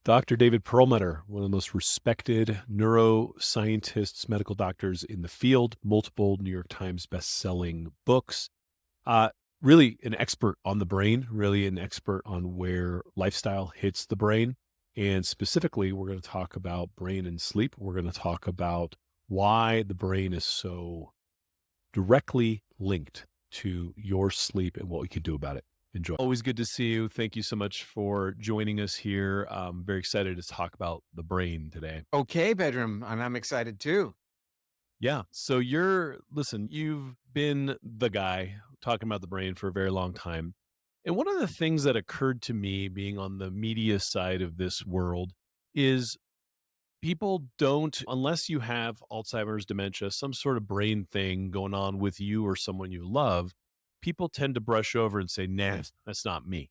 Dr. David Perlmutter, one of the most respected neuroscientists, medical doctors in the field, multiple New York Times best-selling books. Uh, Really an expert on the brain, really an expert on where lifestyle hits the brain. And specifically, we're going to talk about brain and sleep. We're going to talk about why the brain is so directly linked to your sleep and what we can do about it. Enjoy. Always good to see you. Thank you so much for joining us here. I'm very excited to talk about the brain today. Okay, Pedram, and I'm excited too. Yeah. So listen, you've been the guy talking about the brain for a very long time. And one of the things that occurred to me being on the media side of this world is people don't, unless you have Alzheimer's, dementia, some sort of brain thing going on with you or someone you love, people tend to brush over and say, nah, that's not me.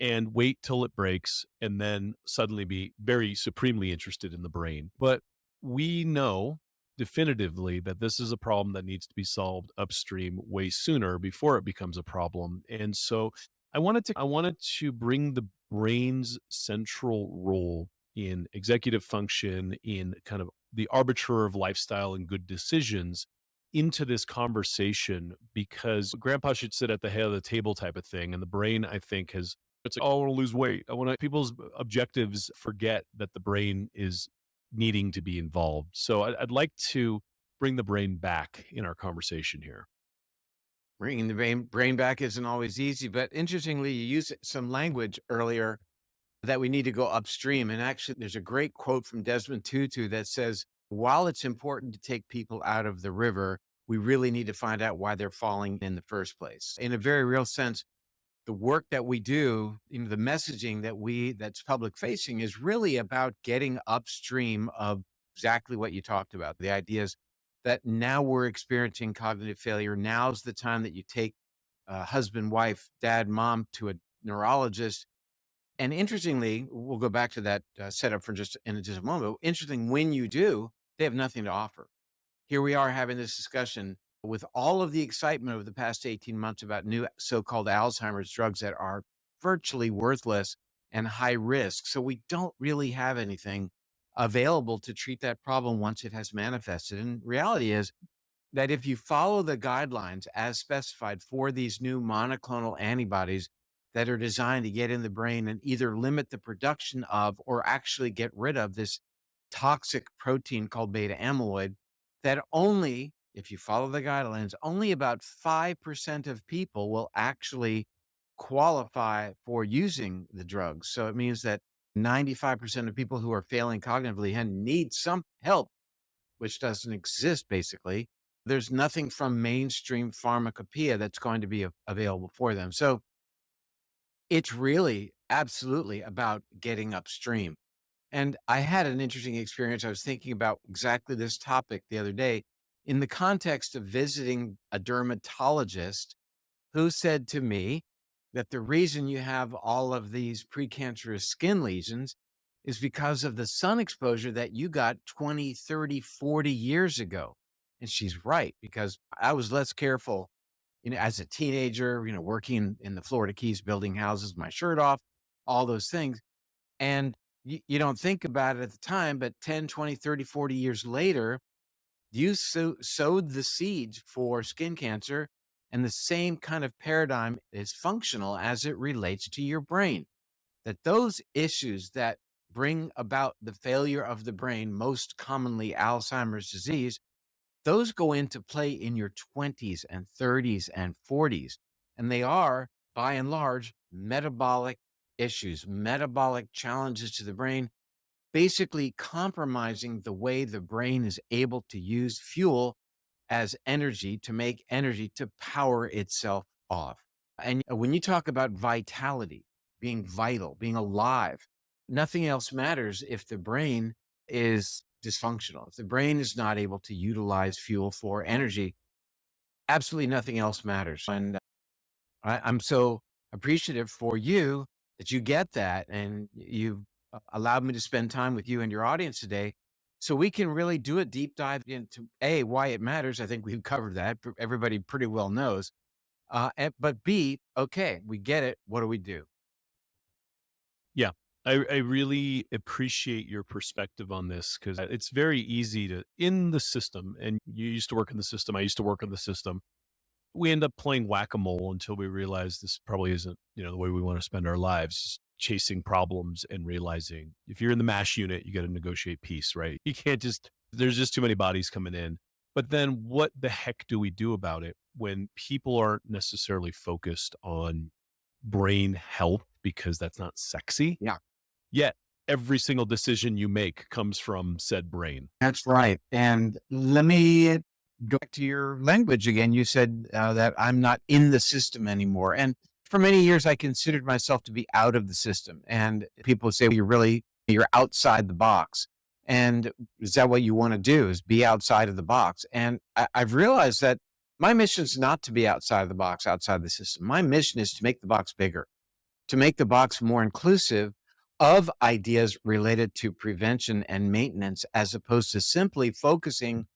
And wait till it breaks and then suddenly be very supremely interested in the brain. But we know definitively that this is a problem that needs to be solved upstream way sooner before it becomes a problem. And so I wanted to bring the brain's central role in executive function, in kind of the arbiter of lifestyle and good decisions into this conversation because grandpa should sit at the head of the table type of thing. And the brain, I think, has it's like, oh, I want to lose weight. I want to, people's objectives forget that the brain is needing to be involved. So I'd like to bring the brain back in our conversation here. Bringing the brain back isn't always easy, but interestingly, you used some language earlier that we need to go upstream. And actually, there's a great quote from Desmond Tutu that says, while it's important to take people out of the river, we really need to find out why they're falling in the first place. In a very real sense, the work that we do, the messaging that's public facing is really about getting upstream of exactly what you talked about. The ideas that now we're experiencing cognitive failure. Now's the time that you take husband, wife, dad, mom to a neurologist. And interestingly, we'll go back to that setup for just a moment. Interesting, when you do, they have nothing to offer. Here we are having this discussion with all of the excitement over the past 18 months about new so-called Alzheimer's drugs that are virtually worthless and high risk. So we don't really have anything available to treat that problem once it has manifested. And reality is that if you follow the guidelines as specified for these new monoclonal antibodies that are designed to get in the brain and either limit the production of or actually get rid of this toxic protein called beta amyloid, that only, if you follow the guidelines, only about 5% of people will actually qualify for using the drugs. So it means that 95% of people who are failing cognitively and need some help, which doesn't exist basically, there's nothing from mainstream pharmacopoeia that's going to be available for them. So it's really absolutely about getting upstream. And I had an interesting experience. I was thinking about exactly this topic the other day in the context of visiting a dermatologist who said to me that the reason you have all of these precancerous skin lesions is because of the sun exposure that you got 20, 30, 40 years ago. And she's right, because I was less careful, as a teenager, working in the Florida Keys, building houses, my shirt off, all those things. And you don't think about it at the time, but 10, 20, 30, 40 years later, you sowed the seeds for skin cancer, and the same kind of paradigm is functional as it relates to your brain. That those issues that bring about the failure of the brain, most commonly Alzheimer's disease, those go into play in your 20s and 30s and 40s. And they are, by and large, metabolic issues, metabolic challenges to the brain, basically compromising the way the brain is able to use fuel as energy to make energy to power itself off. And when you talk about vitality, being vital, being alive, nothing else matters if the brain is dysfunctional. If the brain is not able to utilize fuel for energy, absolutely nothing else matters. And I'm so appreciative for you that you get that, and you've allowed me to spend time with you and your audience today so we can really do a deep dive into why it matters. I think we've covered that. Everybody pretty well knows. But B, okay, we get it. What do we do? Yeah. I really appreciate your perspective on this because it's very easy to, in the system, and you used to work in the system, I used to work in the system. We end up playing whack-a-mole until we realize this probably isn't, the way we want to spend our lives, chasing problems and realizing if you're in the MASH unit, you got to negotiate peace, right? You can't just, there's just too many bodies coming in. But then what the heck do we do about it when people aren't necessarily focused on brain health because that's not sexy? Yeah. Yet every single decision you make comes from said brain. That's right. And let me go back to your language again. You said that I'm not in the system anymore. And for many years, I considered myself to be out of the system. And people would say, well, you're outside the box. And is that what you want to do, is be outside of the box? And I've realized that my mission is not to be outside of the box, outside the system. My mission is to make the box bigger, to make the box more inclusive of ideas related to prevention and maintenance, as opposed to simply focusing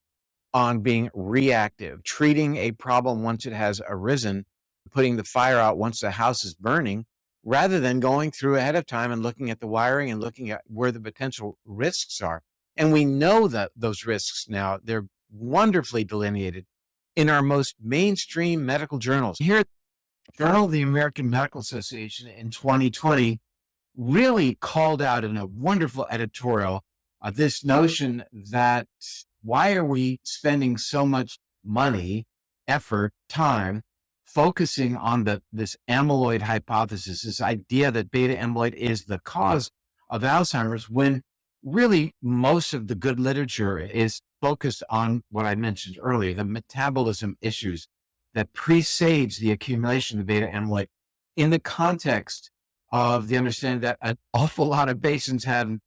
on being reactive, treating a problem once it has arisen, putting the fire out once the house is burning, rather than going through ahead of time and looking at the wiring and looking at where the potential risks are. And we know that those risks now, they're wonderfully delineated in our most mainstream medical journals. Here at the Journal of the American Medical Association in 2020 really called out in a wonderful editorial this notion that why are we spending so much money, effort, time focusing on this amyloid hypothesis, this idea that beta amyloid is the cause of Alzheimer's, when really most of the good literature is focused on what I mentioned earlier, the metabolism issues that presage the accumulation of beta amyloid in the context of the understanding that an awful lot of patients have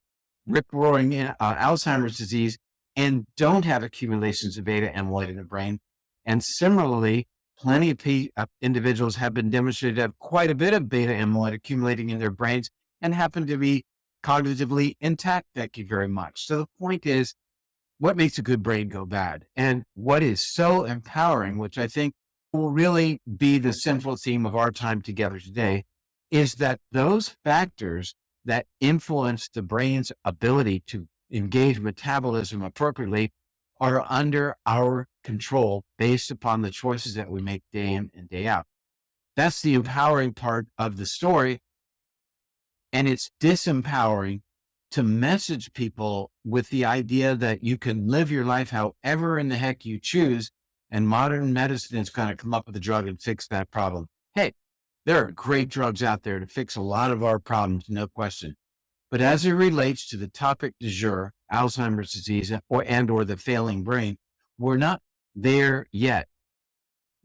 rip-roaring Alzheimer's disease and don't have accumulations of beta amyloid in the brain. And similarly, plenty of individuals have been demonstrated to have quite a bit of beta amyloid accumulating in their brains and happen to be cognitively intact. Thank you very much. So the point is, what makes a good brain go bad? And what is so empowering, which I think will really be the central theme of our time together today, is that those factors that influence the brain's ability to engage metabolism appropriately are under our control based upon the choices that we make day in and day out. That's the empowering part of the story. And it's disempowering to message people with the idea that you can live your life however in the heck you choose, and modern medicine is going to come up with a drug and fix that problem. Hey, there are great drugs out there to fix a lot of our problems, no question. But as it relates to the topic du jour, Alzheimer's disease or the failing brain, we're not there yet.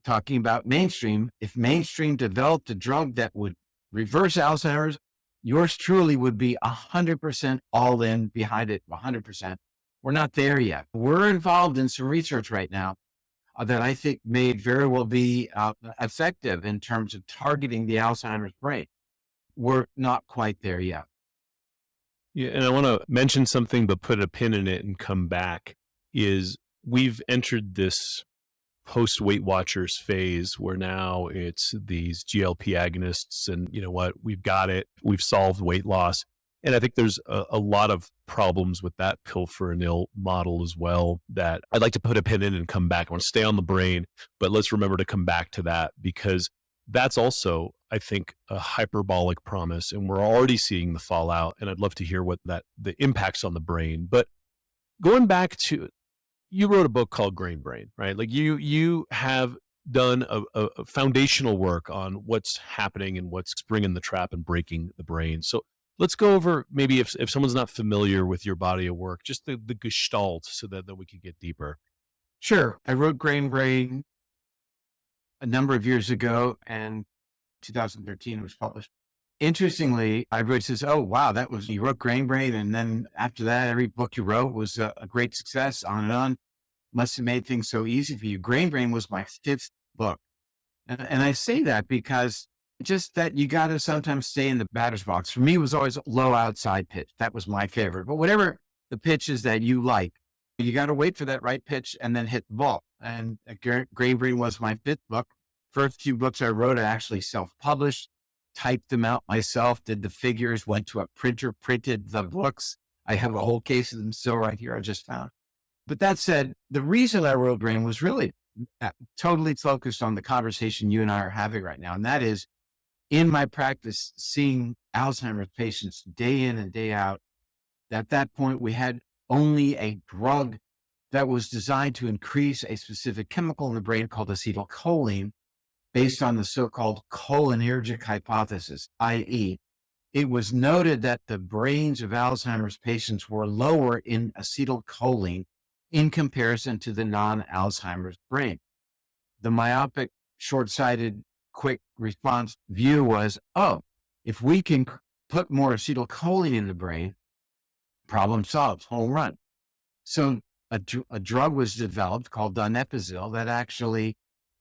Talking about mainstream, if mainstream developed a drug that would reverse Alzheimer's, yours truly would be 100% all in behind it, 100%. We're not there yet. We're involved in some research right now that I think may very well be effective in terms of targeting the Alzheimer's brain. We're not quite there yet. Yeah, and I want to mention something, but put a pin in it and come back. Is we've entered this post Weight Watchers phase where now it's these GLP agonists, and you know what? We've got it. We've solved weight loss. And I think there's a lot of problems with that pill for an ill model as well that I'd like to put a pin in and come back. I want to stay on the brain, but let's remember to come back to that, because that's also, I think, a hyperbolic promise. And we're already seeing the fallout. And I'd love to hear what the impacts on the brain. But going back to, you wrote a book called Grain Brain, right? Like you have done a foundational work on what's happening and what's springing the trap and breaking the brain. So let's go over, maybe if someone's not familiar with your body of work, just the gestalt so that we could get deeper. Sure. I wrote Grain Brain a number of years ago, and 2013 it was published. Interestingly, everybody says, oh, wow, you wrote Grain Brain. And then after that, every book you wrote was a great success, on and on. Must have made things so easy for you. Grain Brain was my fifth book. And I say that because just that you got to sometimes stay in the batter's box. For me, it was always low outside pitch. That was my favorite. But whatever the pitch is that you like, you got to wait for that right pitch and then hit the ball. And Grain Brain was my fifth book. First few books I wrote, I actually self-published. typed them out myself, did the figures, went to a printer, printed the books. I have a whole case of them still right here. I just found. But that said, the reason I wrote Brain was really totally focused on the conversation you and I are having right now. And that is in my practice, seeing Alzheimer's patients day in and day out. At that point, we had only a drug that was designed to increase a specific chemical in the brain called acetylcholine based on the so-called cholinergic hypothesis, i.e., it was noted that the brains of Alzheimer's patients were lower in acetylcholine in comparison to the non-Alzheimer's brain. The myopic, short-sighted, quick response view was, oh, if we can put more acetylcholine in the brain, problem solved, home run. So a drug was developed called donepezil that actually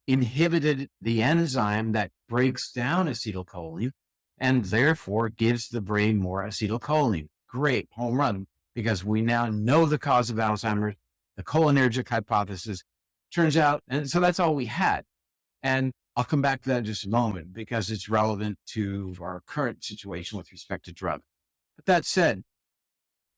inhibited the enzyme that breaks down acetylcholine and therefore gives the brain more acetylcholine. Great, home run, because we now know the cause of Alzheimer's, the cholinergic hypothesis. Turns out, and so that's all we had. And I'll come back to that in just a moment because it's relevant to our current situation with respect to drugs. But that said,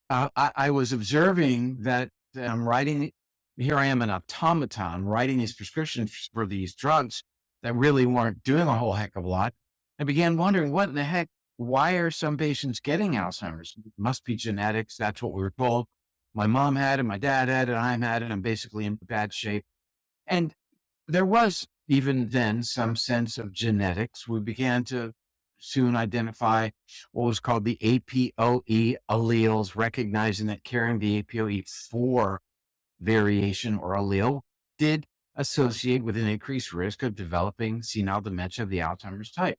I was observing that I'm writing, here I am an automaton writing these prescriptions for these drugs that really weren't doing a whole heck of a lot. I began wondering what in the heck, why are some patients getting Alzheimer's? It must be genetics. That's what we were told. My mom had it, my dad had it, I'm had it. I'm basically in bad shape. And there was even then some sense of genetics. We began to soon identify what was called the APOE alleles, recognizing that carrying the APOE4 variation or allele did associate with an increased risk of developing senile dementia of the Alzheimer's type.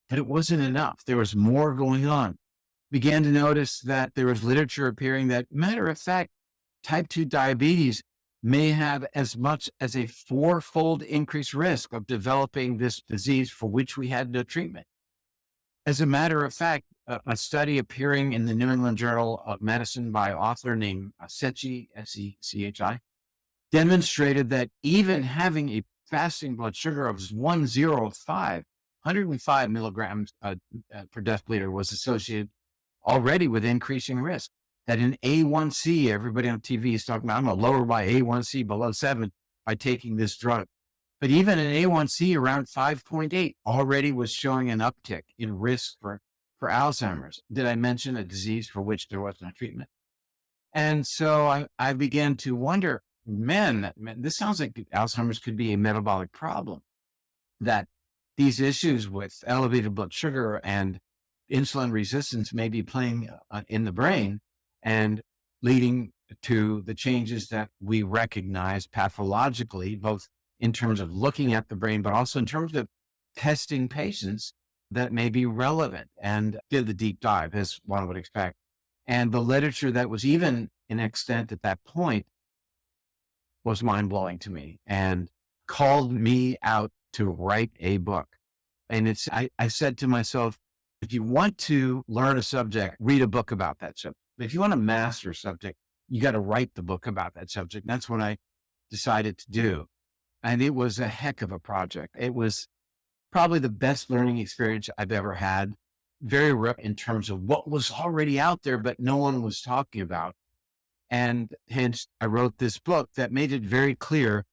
But it wasn't enough. There was more going on. Began to notice that there was literature appearing that, matter of fact, type 2 diabetes may have as much as a 4-fold increased risk of developing this disease for which we had no treatment. As a matter of fact, a study appearing in the New England Journal of Medicine by an author named Sechi, S-E-C-H-I, demonstrated that even having a fasting blood sugar of 105 milligrams per deciliter was associated already with increasing risk. That in A1C, everybody on TV is talking about, I'm going to lower my A1C below 7 by taking this drug. But even an A1C around 5.8 already was showing an uptick in risk for Alzheimer's. Did I mention a disease for which there was no treatment? And so I began to wonder, man, this sounds like Alzheimer's could be a metabolic problem, that these issues with elevated blood sugar and insulin resistance may be playing in the brain and leading to the changes that we recognize pathologically, both in terms of looking at the brain, but also in terms of testing patients that may be relevant, and did the deep dive as one would expect. And the literature that was even in extent at that point was mind blowing to me and called me out to write a book. And I said to myself, if you want to learn a subject, read a book about that subject. But if you want to master a subject, you got to write the book about that subject. And that's what I decided to do. And it was a heck of a project. It was probably the best learning experience I've ever had. Very rare in terms of what was already out there, but no one was talking about. And hence I wrote this book that made it very clear,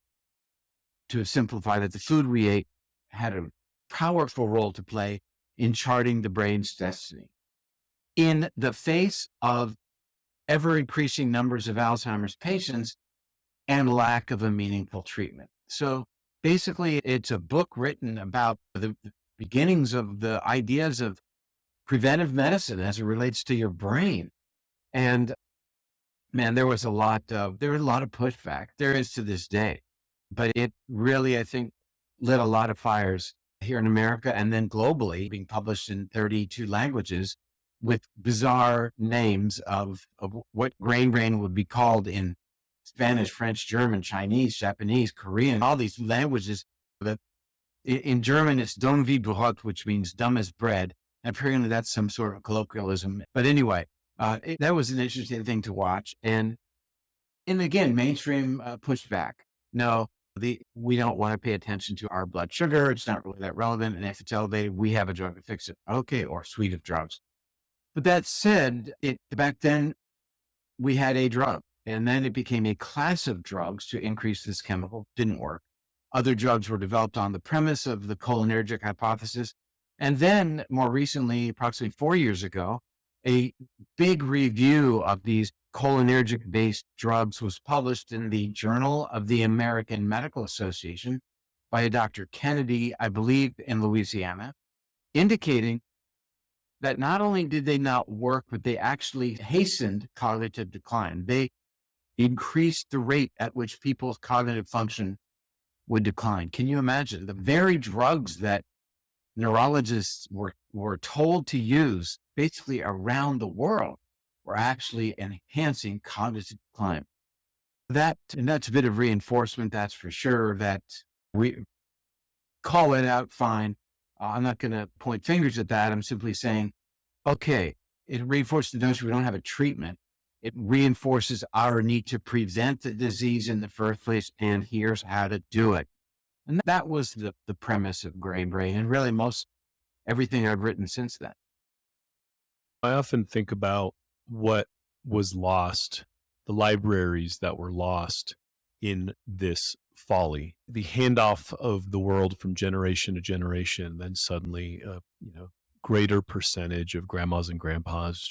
to simplify, that the food we ate had a powerful role to play in charting the brain's destiny. In the face of ever increasing numbers of Alzheimer's patients and lack of a meaningful treatment. So basically, it's a book written about the beginnings of the ideas of preventive medicine as it relates to your brain. And man, there was a lot of pushback. There is to this day, but it really, I think, lit a lot of fires here in America and then globally, being published in 32 languages with bizarre names of what brain would be called in Spanish, French, German, Chinese, Japanese, Korean, all these languages. That in German, it's dumm wie Brot, which means dumb as bread. And apparently that's some sort of colloquialism. But anyway, that was an interesting thing to watch. And again, mainstream pushback. No, We don't want to pay attention to our blood sugar. It's not really that relevant. And if it's elevated, we have a drug to fix it. Okay. Or a suite of drugs. But that said, back then we had a drug, and then it became a class of drugs to increase this chemical. Didn't work. Other drugs were developed on the premise of the cholinergic hypothesis. And then more recently, approximately 4 years ago, a big review of these cholinergic based drugs was published in the Journal of the American Medical Association by a Dr. Kennedy, I believe in Louisiana, indicating that not only did they not work, but they actually hastened cognitive decline. They increased the rate at which people's cognitive function would decline. Can you imagine the very drugs that neurologists were told to use basically around the world were actually enhancing cognitive decline? And that's a bit of reinforcement, that's for sure, that we call it out, fine. I'm not going to point fingers at that. I'm simply saying, okay, it reinforces the notion we don't have a treatment. It reinforces our need to prevent the disease in the first place, and here's how to do it. And that was the premise of Gray Brain, and really most everything I've written since then. I often think about what was lost, the libraries that were lost in this folly, the handoff of the world from generation to generation. Then suddenly, greater percentage of grandmas and grandpas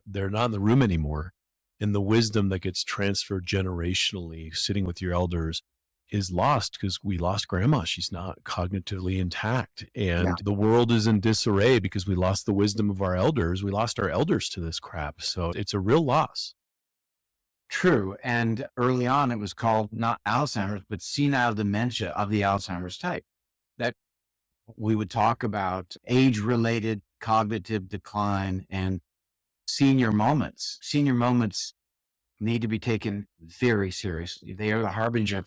they're not in the room anymore. And the wisdom that gets transferred generationally, sitting with your elders, is lost because we lost grandma. She's not cognitively intact. And the world is in disarray because we lost the wisdom of our elders. We lost our elders to this crap. So it's a real loss. True. And early on, it was called not Alzheimer's, but senile dementia of the Alzheimer's type. That we would talk about age-related cognitive decline and senior moments. Senior moments need to be taken very seriously. They are the harbinger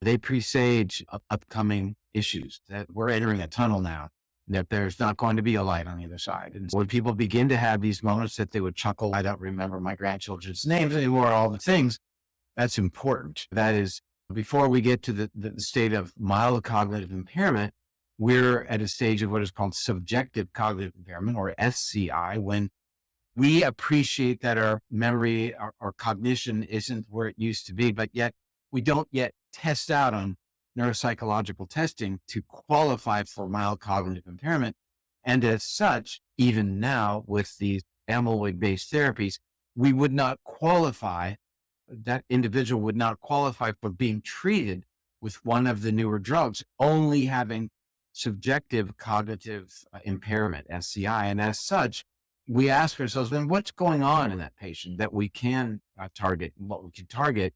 they presage upcoming issues, that we're entering a tunnel now, that there's not going to be a light on the other side. And when people begin to have these moments that they would chuckle, I don't remember my grandchildren's names anymore, all the things, that's important. That is, before we get to the state of mild cognitive impairment, we're at a stage of what is called subjective cognitive impairment, or SCI, when we appreciate that our memory, our cognition isn't where it used to be, but yet we don't yet test out on neuropsychological testing to qualify for mild cognitive impairment. And as such, even now with these amyloid-based therapies, we would not qualify, that individual would not qualify for being treated with one of the newer drugs, only having subjective cognitive impairment, SCI. And as such, we ask ourselves, then what's going on in that patient that we can target? And what we can target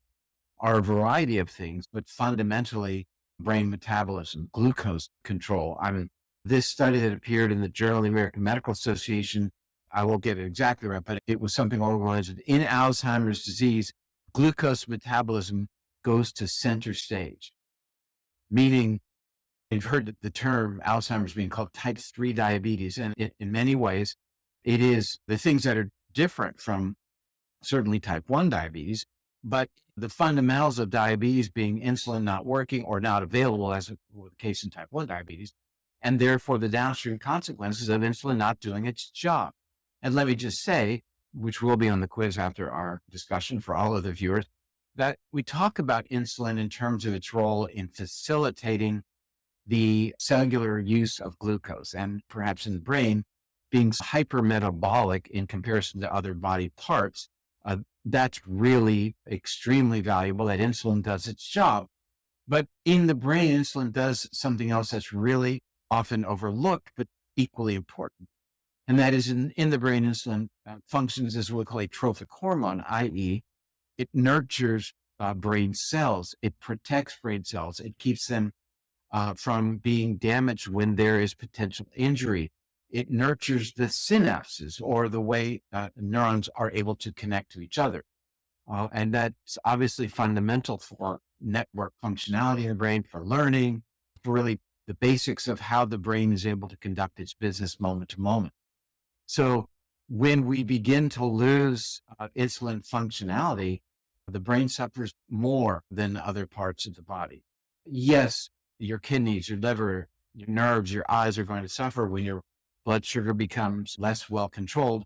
are a variety of things, but fundamentally brain metabolism, glucose control. I mean, this study that appeared in the Journal of the American Medical Association, I won't get it exactly right, but it was something along the lines of, in Alzheimer's disease, glucose metabolism goes to center stage, meaning you've heard the term Alzheimer's being called type 3 diabetes. And in many ways, it is the things that are different from certainly type 1 diabetes, but the fundamentals of diabetes being insulin not working or not available, as was the case in type 1 diabetes, and therefore the downstream consequences of insulin not doing its job. And let me just say, which will be on the quiz after our discussion for all of the viewers, that we talk about insulin in terms of its role in facilitating the cellular use of glucose, and perhaps in the brain being hypermetabolic in comparison to other body parts. That's really extremely valuable, that insulin does its job. But in the brain, insulin does something else that's really often overlooked, but equally important. And that is in the brain, insulin functions as what we call a trophic hormone, i.e. it nurtures brain cells. It protects brain cells. It keeps them from being damaged when there is potential injury. It nurtures the synapses, or the way neurons are able to connect to each other. And that's obviously fundamental for network functionality in the brain, for learning, for really the basics of how the brain is able to conduct its business moment to moment. So when we begin to lose insulin functionality, The brain suffers more than other parts of the body. Yes, your kidneys, your liver, your nerves, your eyes are going to suffer when your blood sugar becomes less well controlled,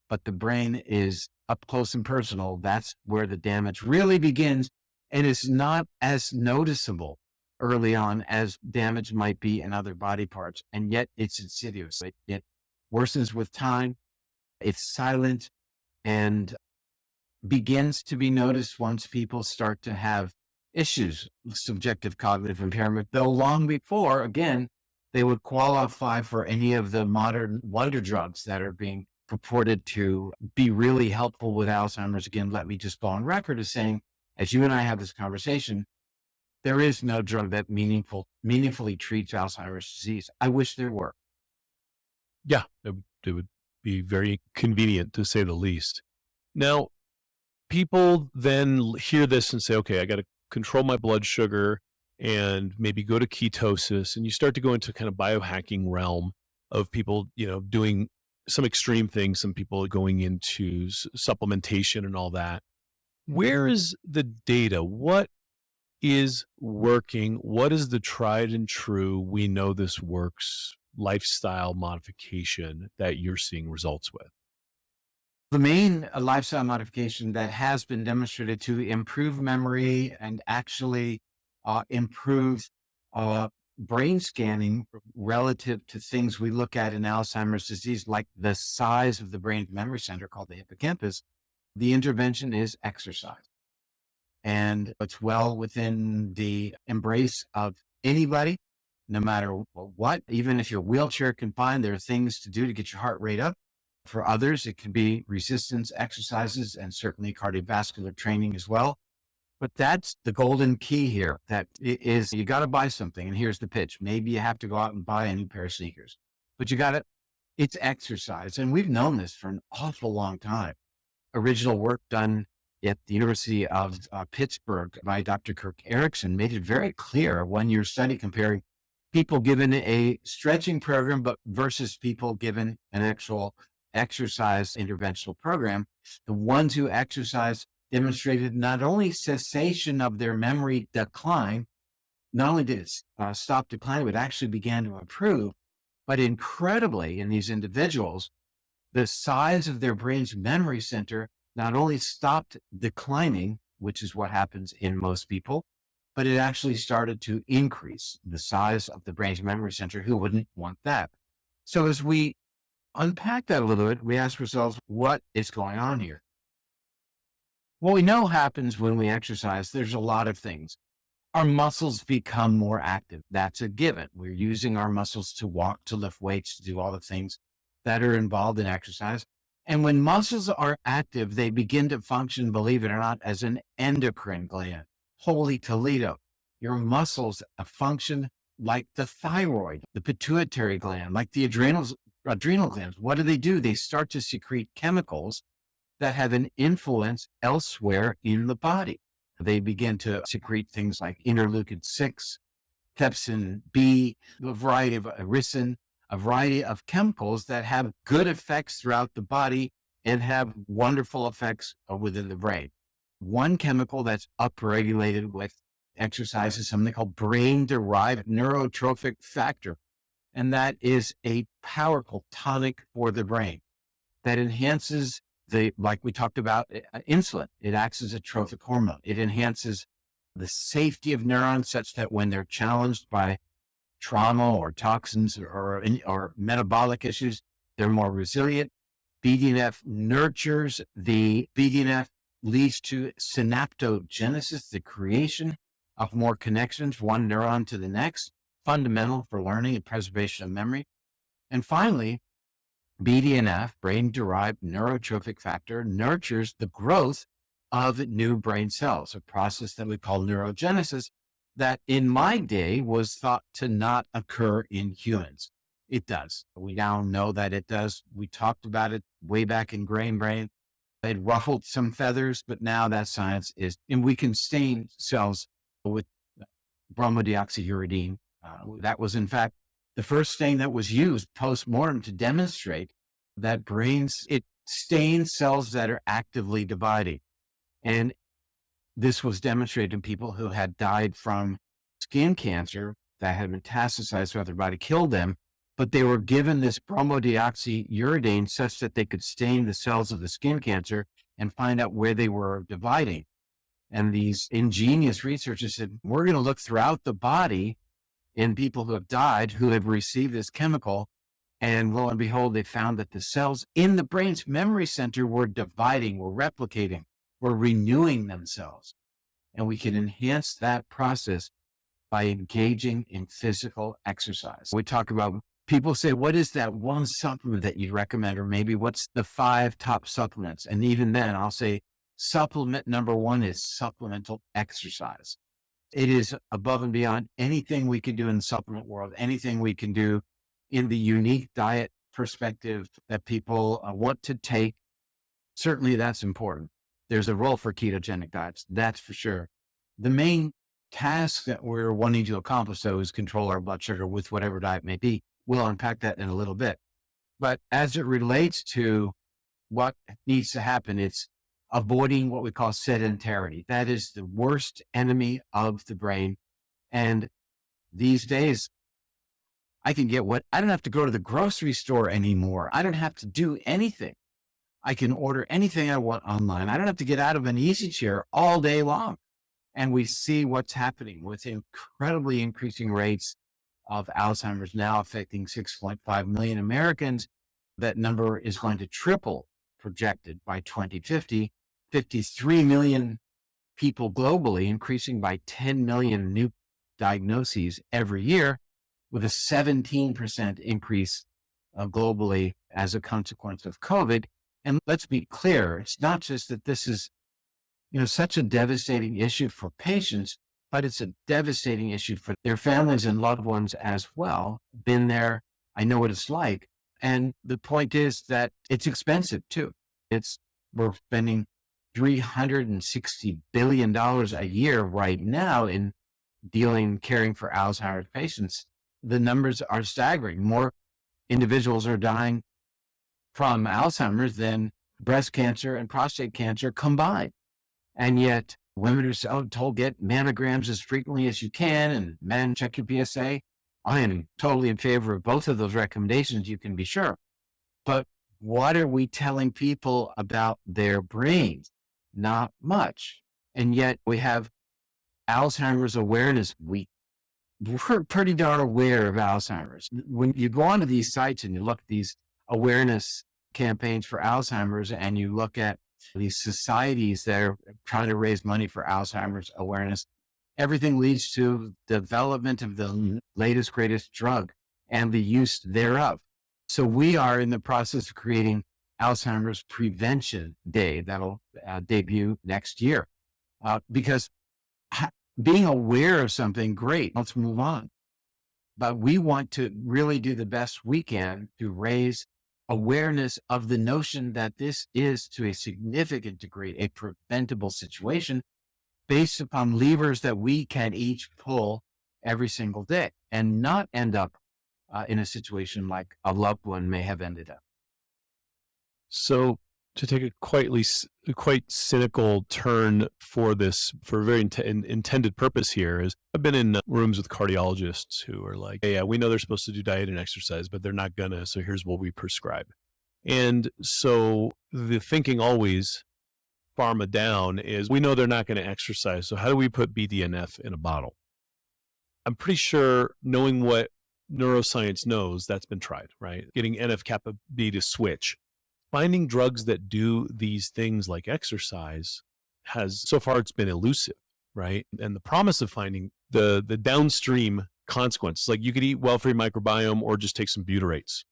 but the brain is up close and personal. That's where the damage really begins. And it's not as noticeable early on as damage might be in other body parts. And yet it's insidious. It worsens with time. It's silent and begins to be noticed once people start to have issues with subjective cognitive impairment, though long before, again, they would qualify for any of the modern wonder drugs that are being purported to be really helpful with Alzheimer's. Again, let me just go on record as saying, as you and I have this conversation, there is no drug that meaningfully treats Alzheimer's disease. I wish there were. Yeah, it would be very convenient to say the least. Now, people then hear this and say, okay, I got to control my blood sugar and maybe go to ketosis. And you start to go into kind of biohacking realm of people, doing some extreme things, some people going into supplementation and all that. Where is the data? What is working? What is the tried and true, we know this works lifestyle modification that you're seeing results with? The main lifestyle modification that has been demonstrated to improve memory and actually improve brain scanning relative to things we look at in Alzheimer's disease, like the size of the brain memory center called the hippocampus, the intervention is exercise. And it's well within the embrace of anybody, no matter what. Even if you're wheelchair confined, there are things to do to get your heart rate up. For others, it can be resistance exercises and certainly cardiovascular training as well. But that's the golden key here. That is, you got to buy something. And here's the pitch. Maybe you have to go out and buy a new pair of sneakers, but it's exercise. And we've known this for an awful long time. Original work done at the University of Pittsburgh by Dr. Kirk Erickson made it very clear, a one-year study comparing people given a stretching program, but versus people given an actual exercise interventional program. The ones who exercised demonstrated not only cessation of their memory decline, not only did it stop declining, but actually began to improve. But incredibly, in these individuals, the size of their brain's memory center not only stopped declining, which is what happens in most people, but it actually started to increase the size of the brain's memory center. Who wouldn't want that? So as we unpack that a little bit, we ask ourselves, what is going on here? What we know happens when we exercise, there's a lot of things. Our muscles become more active. That's a given. We're using our muscles to walk, to lift weights, to do all the things that are involved in exercise. And when muscles are active, they begin to function, believe it or not, as an endocrine gland. Holy Toledo. Your muscles function like the thyroid, the pituitary gland, like the adrenal glands. What do? They start to secrete chemicals that have an influence elsewhere in the body. They begin to secrete things like interleukin 6, pepsin B, a variety of ricin, a variety of chemicals that have good effects throughout the body and have wonderful effects within the brain. One chemical that's upregulated with exercise is something called brain-derived neurotrophic factor. And that is a powerful tonic for the brain that enhances like we talked about, insulin. It acts as a trophic hormone. It enhances the safety of neurons such that when they're challenged by trauma or toxins or metabolic issues, they're more resilient. BDNF leads to synaptogenesis, the creation of more connections, one neuron to the next, fundamental for learning and preservation of memory. And finally, BDNF, brain-derived neurotrophic factor, nurtures the growth of new brain cells, a process that we call neurogenesis that in my day was thought to not occur in humans. It does. We now know that it does. We talked about it way back in Grain Brain. It ruffled some feathers, but now that science is, and we can stain cells with bromodeoxyuridine. That was, in fact, the first stain that was used post-mortem to demonstrate that it stains cells that are actively dividing. And This was demonstrated in people who had died from skin cancer that had metastasized throughout their body, killed them, but they were given this bromodioxyuridine such that they could stain the cells of the skin cancer and find out where they were dividing. And these ingenious researchers said, we're going to look throughout the body in people who have died, who have received this chemical. And lo and behold, they found that the cells in the brain's memory center were dividing, were replicating, were renewing themselves. And we can enhance that process by engaging in physical exercise. We talk about, people say, what is that one supplement that you'd recommend? Or maybe what's the 5 top supplements? And even then I'll say supplement number 1 is supplemental exercise. It is above and beyond anything we can do in the supplement world, anything we can do in the unique diet perspective that people want to take. Certainly that's important. There's a role for ketogenic diets, that's for sure. The main task that we're wanting to accomplish, though, is control our blood sugar with whatever diet may be. We'll unpack that in a little bit. But as it relates to what needs to happen, it's avoiding what we call sedentarity. That is the worst enemy of the brain. And these days, I don't have to go to the grocery store anymore. I don't have to do anything. I can order anything I want online. I don't have to get out of an easy chair all day long. And we see what's happening with incredibly increasing rates of Alzheimer's now affecting 6.5 million Americans. That number is going to triple, projected by 2050, 53 million people globally, increasing by 10 million new diagnoses every year, with a 17% increase globally as a consequence of COVID. And let's be clear, it's not just that this is, such a devastating issue for patients, but it's a devastating issue for their families and loved ones as well. Been there, I know what it's like. And the point is that it's expensive too. We're spending $360 billion a year right now in caring for Alzheimer's patients. The numbers are staggering. More individuals are dying from Alzheimer's than breast cancer and prostate cancer combined. And yet women are told, get mammograms as frequently as you can, and men, check your PSA. I am totally in favor of both of those recommendations, you can be sure. But what are we telling people about their brains? Not much. And yet we have Alzheimer's Awareness Week. We're pretty darn aware of Alzheimer's. When you go onto these sites and you look at these awareness campaigns for Alzheimer's, and you look at these societies that are trying to raise money for Alzheimer's awareness, everything leads to development of the latest, greatest drug and the use thereof. So we are in the process of creating Alzheimer's Prevention Day that'll debut next year. Because being aware of something, great, let's move on. But we want to really do the best we can to raise awareness of the notion that this is, to a significant degree, a preventable situation based upon levers that we can each pull every single day and not end up in a situation like a loved one may have ended up. So to take a quite cynical turn for this, for a very intended purpose here, is I've been in rooms with cardiologists who are like, hey, yeah, we know they're supposed to do diet and exercise, but they're not gonna, so here's what we prescribe. And so the thinking always, pharma down, is we know they're not going to exercise, so how do we put BDNF in a bottle? I'm pretty sure, knowing what neuroscience knows, that's been tried, right? Getting NF-kappa B to switch. Finding drugs that do these things like exercise so far it's been elusive, right? And the promise of finding the downstream consequences, like you could eat well for your microbiome or just take some butyrates,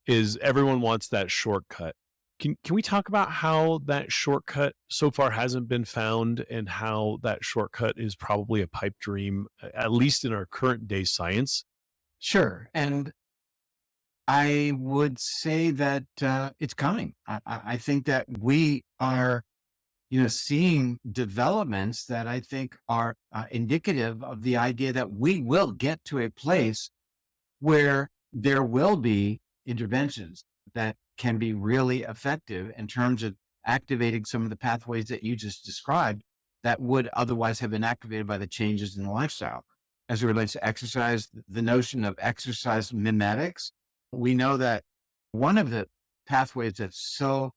is everyone wants that shortcut. Can we talk about how that shortcut so far hasn't been found, and how that shortcut is probably a pipe dream, at least in our current day science? Sure. And I would say that it's coming. I think that we are, seeing developments that I think are indicative of the idea that we will get to a place where there will be interventions that can be really effective in terms of activating some of the pathways that you just described that would otherwise have been activated by the changes in the lifestyle. As it relates to exercise, the notion of exercise mimetics, we know that one of the pathways that's so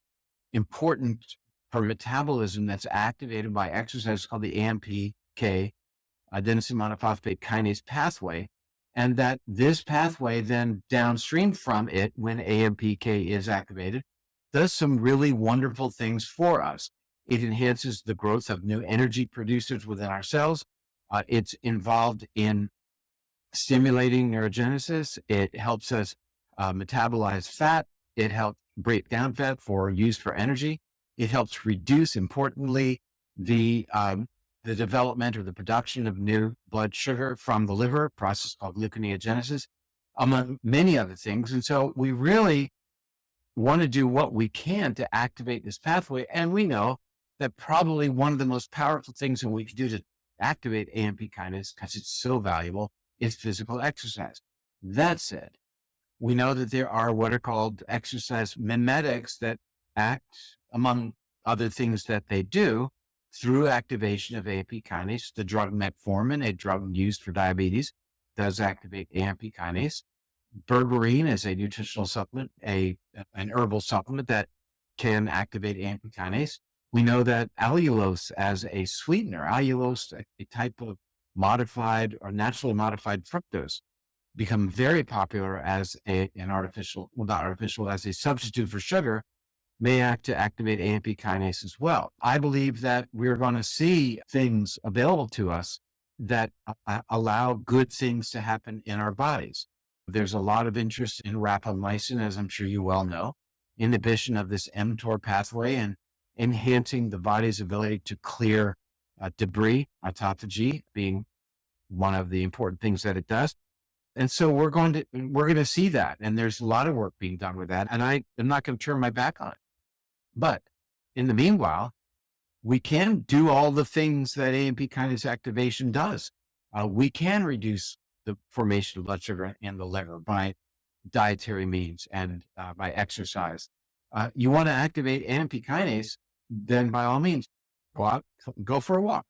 important for metabolism that's activated by exercise is called the AMPK, adenosine monophosphate kinase pathway. And that this pathway then downstream from it, when AMPK is activated, does some really wonderful things for us. It enhances the growth of new energy producers within our cells. It's involved in stimulating neurogenesis. It helps us metabolize fat. It helps break down fat for use for energy. It helps reduce, importantly, the development or the production of new blood sugar from the liver, a process called gluconeogenesis, among many other things. And so we really want to do what we can to activate this pathway. And we know that probably one of the most powerful things that we can do to activate AMP kinase, because it's so valuable, is physical exercise. That said, we know that there are what are called exercise mimetics that act, among other things that they do, through activation of AMP kinase. The drug metformin, a drug used for diabetes, does activate AMP kinase. Berberine is a nutritional supplement, an herbal supplement that can activate AMP kinase. We know that allulose as a sweetener, allulose, a type of modified or naturally modified fructose, become very popular as an artificial, well, not artificial, as a substitute for sugar, may act to activate AMP kinase as well. I believe that we're going to see things available to us that allow good things to happen in our bodies. There's a lot of interest in rapamycin, as I'm sure you well know, inhibition of this mTOR pathway and enhancing the body's ability to clear debris, autophagy being one of the important things that it does. And so we're going to see that. And there's a lot of work being done with that. And I'm not going to turn my back on it. But in the meanwhile, we can do all the things that AMP kinase activation does. We can reduce the formation of blood sugar in the liver by dietary means and by exercise. You want to activate AMP kinase, then by all means, go out, go for a walk,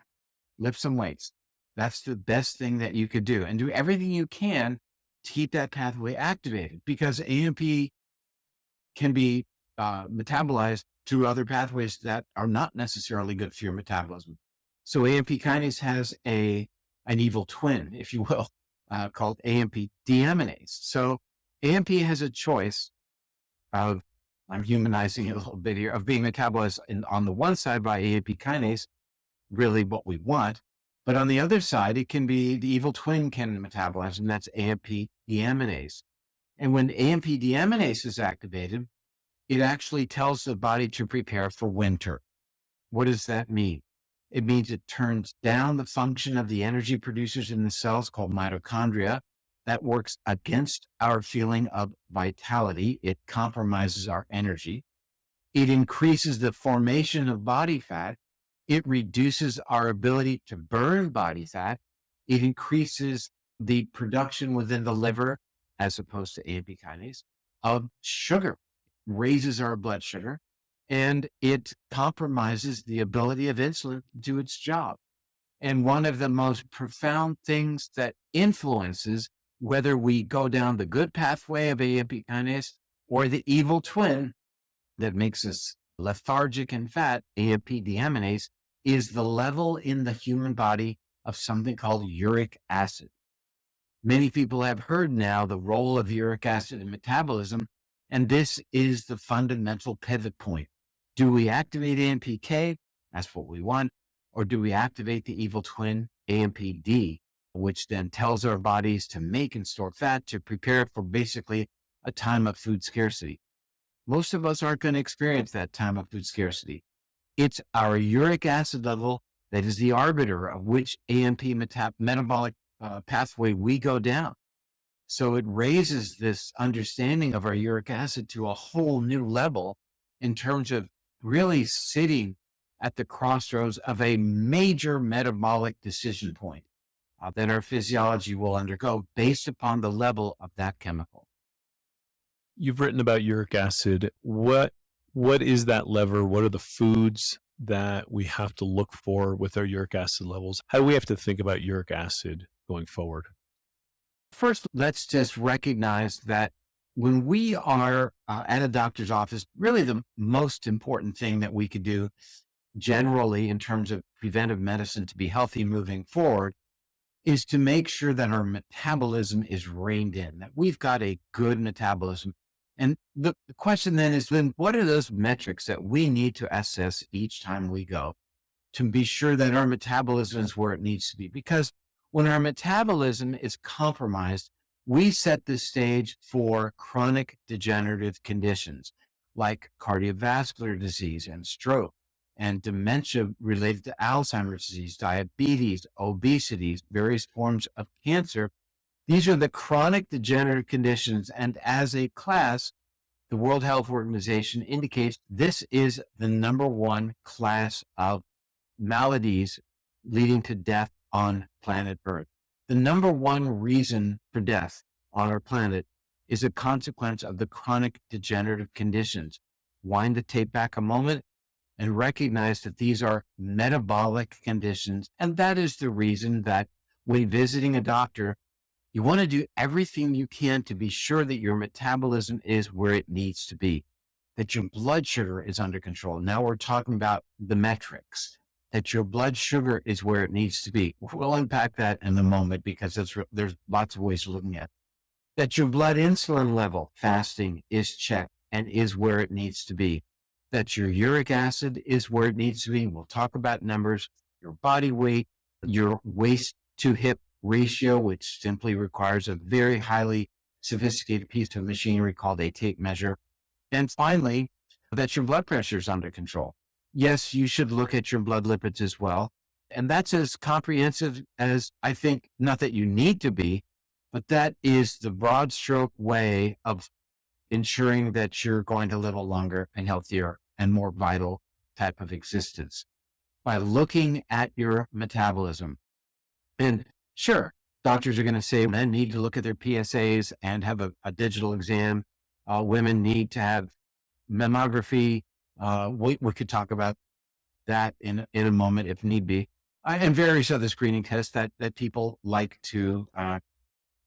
lift some weights. That's the best thing that you could do, and do everything you can to keep that pathway activated, because AMP can be metabolized through other pathways that are not necessarily good for your metabolism. So AMP kinase has an evil twin, if you will, called AMP deaminase. So AMP has a choice of, I'm humanizing it a little bit here, of being metabolized on the one side by AMP kinase, really what we want. But on the other side, it can be the evil twin can metabolize, and that's AMP deaminase. And when AMP deaminase is activated, it actually tells the body to prepare for winter. What does that mean? It means it turns down the function of the energy producers in the cells called mitochondria. That works against our feeling of vitality. It compromises our energy. It increases the formation of body fat. It reduces our ability to burn body fat. It increases the production within the liver, as opposed to AMP kinase, of sugar, raises our blood sugar, and it compromises the ability of insulin to do its job. And one of the most profound things that influences whether we go down the good pathway of AMP kinase or the evil twin that makes us lethargic and fat, AMP deaminase, is the level in the human body of something called uric acid. Many people have heard now the role of uric acid in metabolism, and this is the fundamental pivot point. Do we activate AMPK? That's what we want. Or do we activate the evil twin, AMPD, which then tells our bodies to make and store fat to prepare for basically a time of food scarcity? Most of us aren't going to experience that time of food scarcity. It's our uric acid level that is the arbiter of which AMP metabolic pathway we go down. So it raises this understanding of our uric acid to a whole new level in terms of really sitting at the crossroads of a major metabolic decision point that our physiology will undergo based upon the level of that chemical. You've written about uric acid. What is that lever? What are the foods that we have to look for with our uric acid levels? How do we have to think about uric acid going forward? First, let's just recognize that when we are at a doctor's office, really the most important thing that we could do generally in terms of preventive medicine to be healthy moving forward is to make sure that our metabolism is reined in, that we've got a good metabolism. And the question then is, then what are those metrics that we need to assess each time we go to be sure that our metabolism is where it needs to be? Because when our metabolism is compromised, we set the stage for chronic degenerative conditions like cardiovascular disease and stroke and dementia related to Alzheimer's disease, diabetes, obesity, various forms of cancer. These are the chronic degenerative conditions. And as a class, the World Health Organization indicates this is the number one class of maladies leading to death on planet Earth. The number one reason for death on our planet is a consequence of the chronic degenerative conditions. Wind the tape back a moment and recognize that these are metabolic conditions. And that is the reason that when visiting a doctor, you want to do everything you can to be sure that your metabolism is where it needs to be, that your blood sugar is under control. Now we're talking about the metrics, that your blood sugar is where it needs to be. We'll unpack that in a moment because there's lots of ways of looking at it. That your blood insulin level fasting is checked and is where it needs to be. That your uric acid is where it needs to be. We'll talk about numbers, your body weight, your waist to hip ratio, which simply requires a very highly sophisticated piece of machinery called a tape measure. And finally, that your blood pressure is under control. Yes, you should look at your blood lipids as well. And that's as comprehensive as I think, not that you need to be, but that is the broad stroke way of ensuring that you're going to live a longer and healthier and more vital type of existence by looking at your metabolism. And sure, doctors are going to say men need to look at their PSAs and have a digital exam. Women need to have mammography. We could talk about that in a moment if need be. And various other screening tests that people like to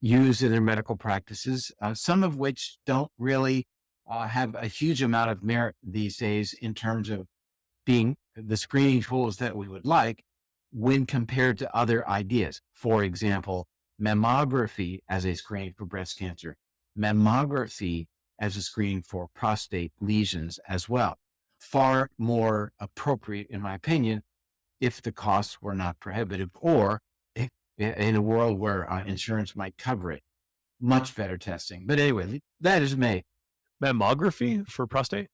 use in their medical practices, some of which don't really have a huge amount of merit these days in terms of being the screening tools that we would like when compared to other ideas. For example, mammography as a screening for breast cancer, mammography as a screening for prostate lesions as well. Far more appropriate, in my opinion, if the costs were not prohibitive or if, in a world where insurance might cover it. Much better testing. But anyway, that is me. Mammography for prostate?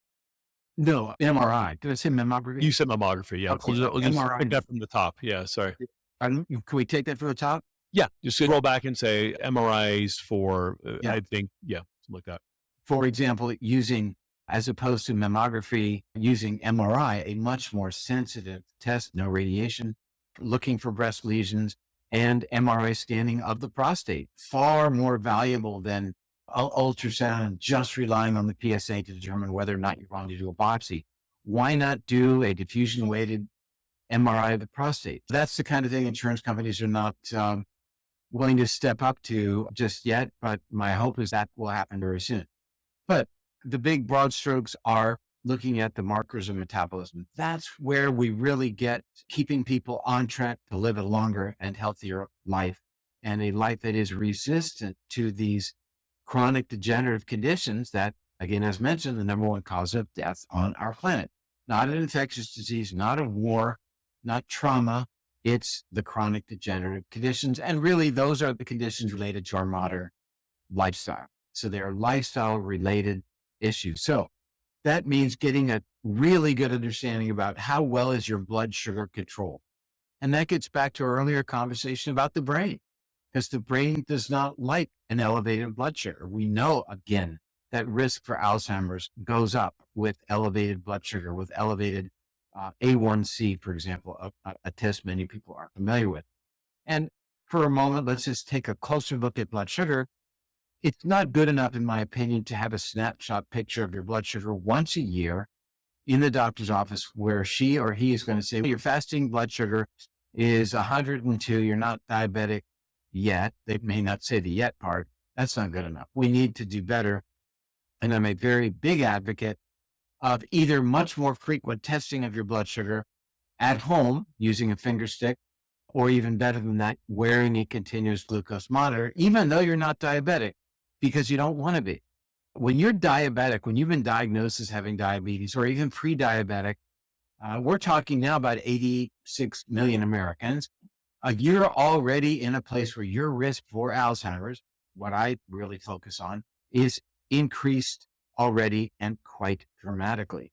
No, MRI. Did I say mammography? You said mammography. Yeah. Okay, We'll just MRI. take that from the top. Yeah. Sorry. Can we take that from the top? Yeah. Just scroll back and say MRIs for, Yeah. I think, yeah, something like that. For example, using, as opposed to mammography, using MRI, a much more sensitive test, no radiation, looking for breast lesions, and MRI scanning of the prostate, far more valuable than ultrasound, just relying on the PSA to determine whether or not you're going to do a biopsy. Why not do a diffusion weighted MRI of the prostate? That's the kind of thing insurance companies are not willing to step up to just yet, but my hope is that will happen very soon. But the big broad strokes are looking at the markers of metabolism. That's where we really get keeping people on track to live a longer and healthier life, and a life that is resistant to these chronic degenerative conditions that, again, as mentioned, the number one cause of death on our planet. Not an infectious disease, not a war, not trauma. It's the chronic degenerative conditions. And really, those are the conditions related to our modern lifestyle. So they are lifestyle related issues. So that means getting a really good understanding about how well is your blood sugar controlled. And that gets back to our earlier conversation about the brain, because the brain does not like an elevated blood sugar. We know, again, that risk for Alzheimer's goes up with elevated blood sugar, with elevated A1C, for example, a test many people are familiar with. And for a moment, let's just take a closer look at blood sugar. It's not good enough, in my opinion, to have a snapshot picture of your blood sugar once a year in the doctor's office where she or he is going to say, your fasting blood sugar is 102. You're not diabetic yet. They may not say the yet part. That's not good enough. We need to do better. And I'm a very big advocate of either much more frequent testing of your blood sugar at home using a finger stick, or even better than that, wearing a continuous glucose monitor, even though you're not diabetic, because you don't want to be. When you're diabetic, when you've been diagnosed as having diabetes or even pre-diabetic, we're talking now about 86 million Americans. You're already in a place where your risk for Alzheimer's, what I really focus on, is increased already and quite dramatically.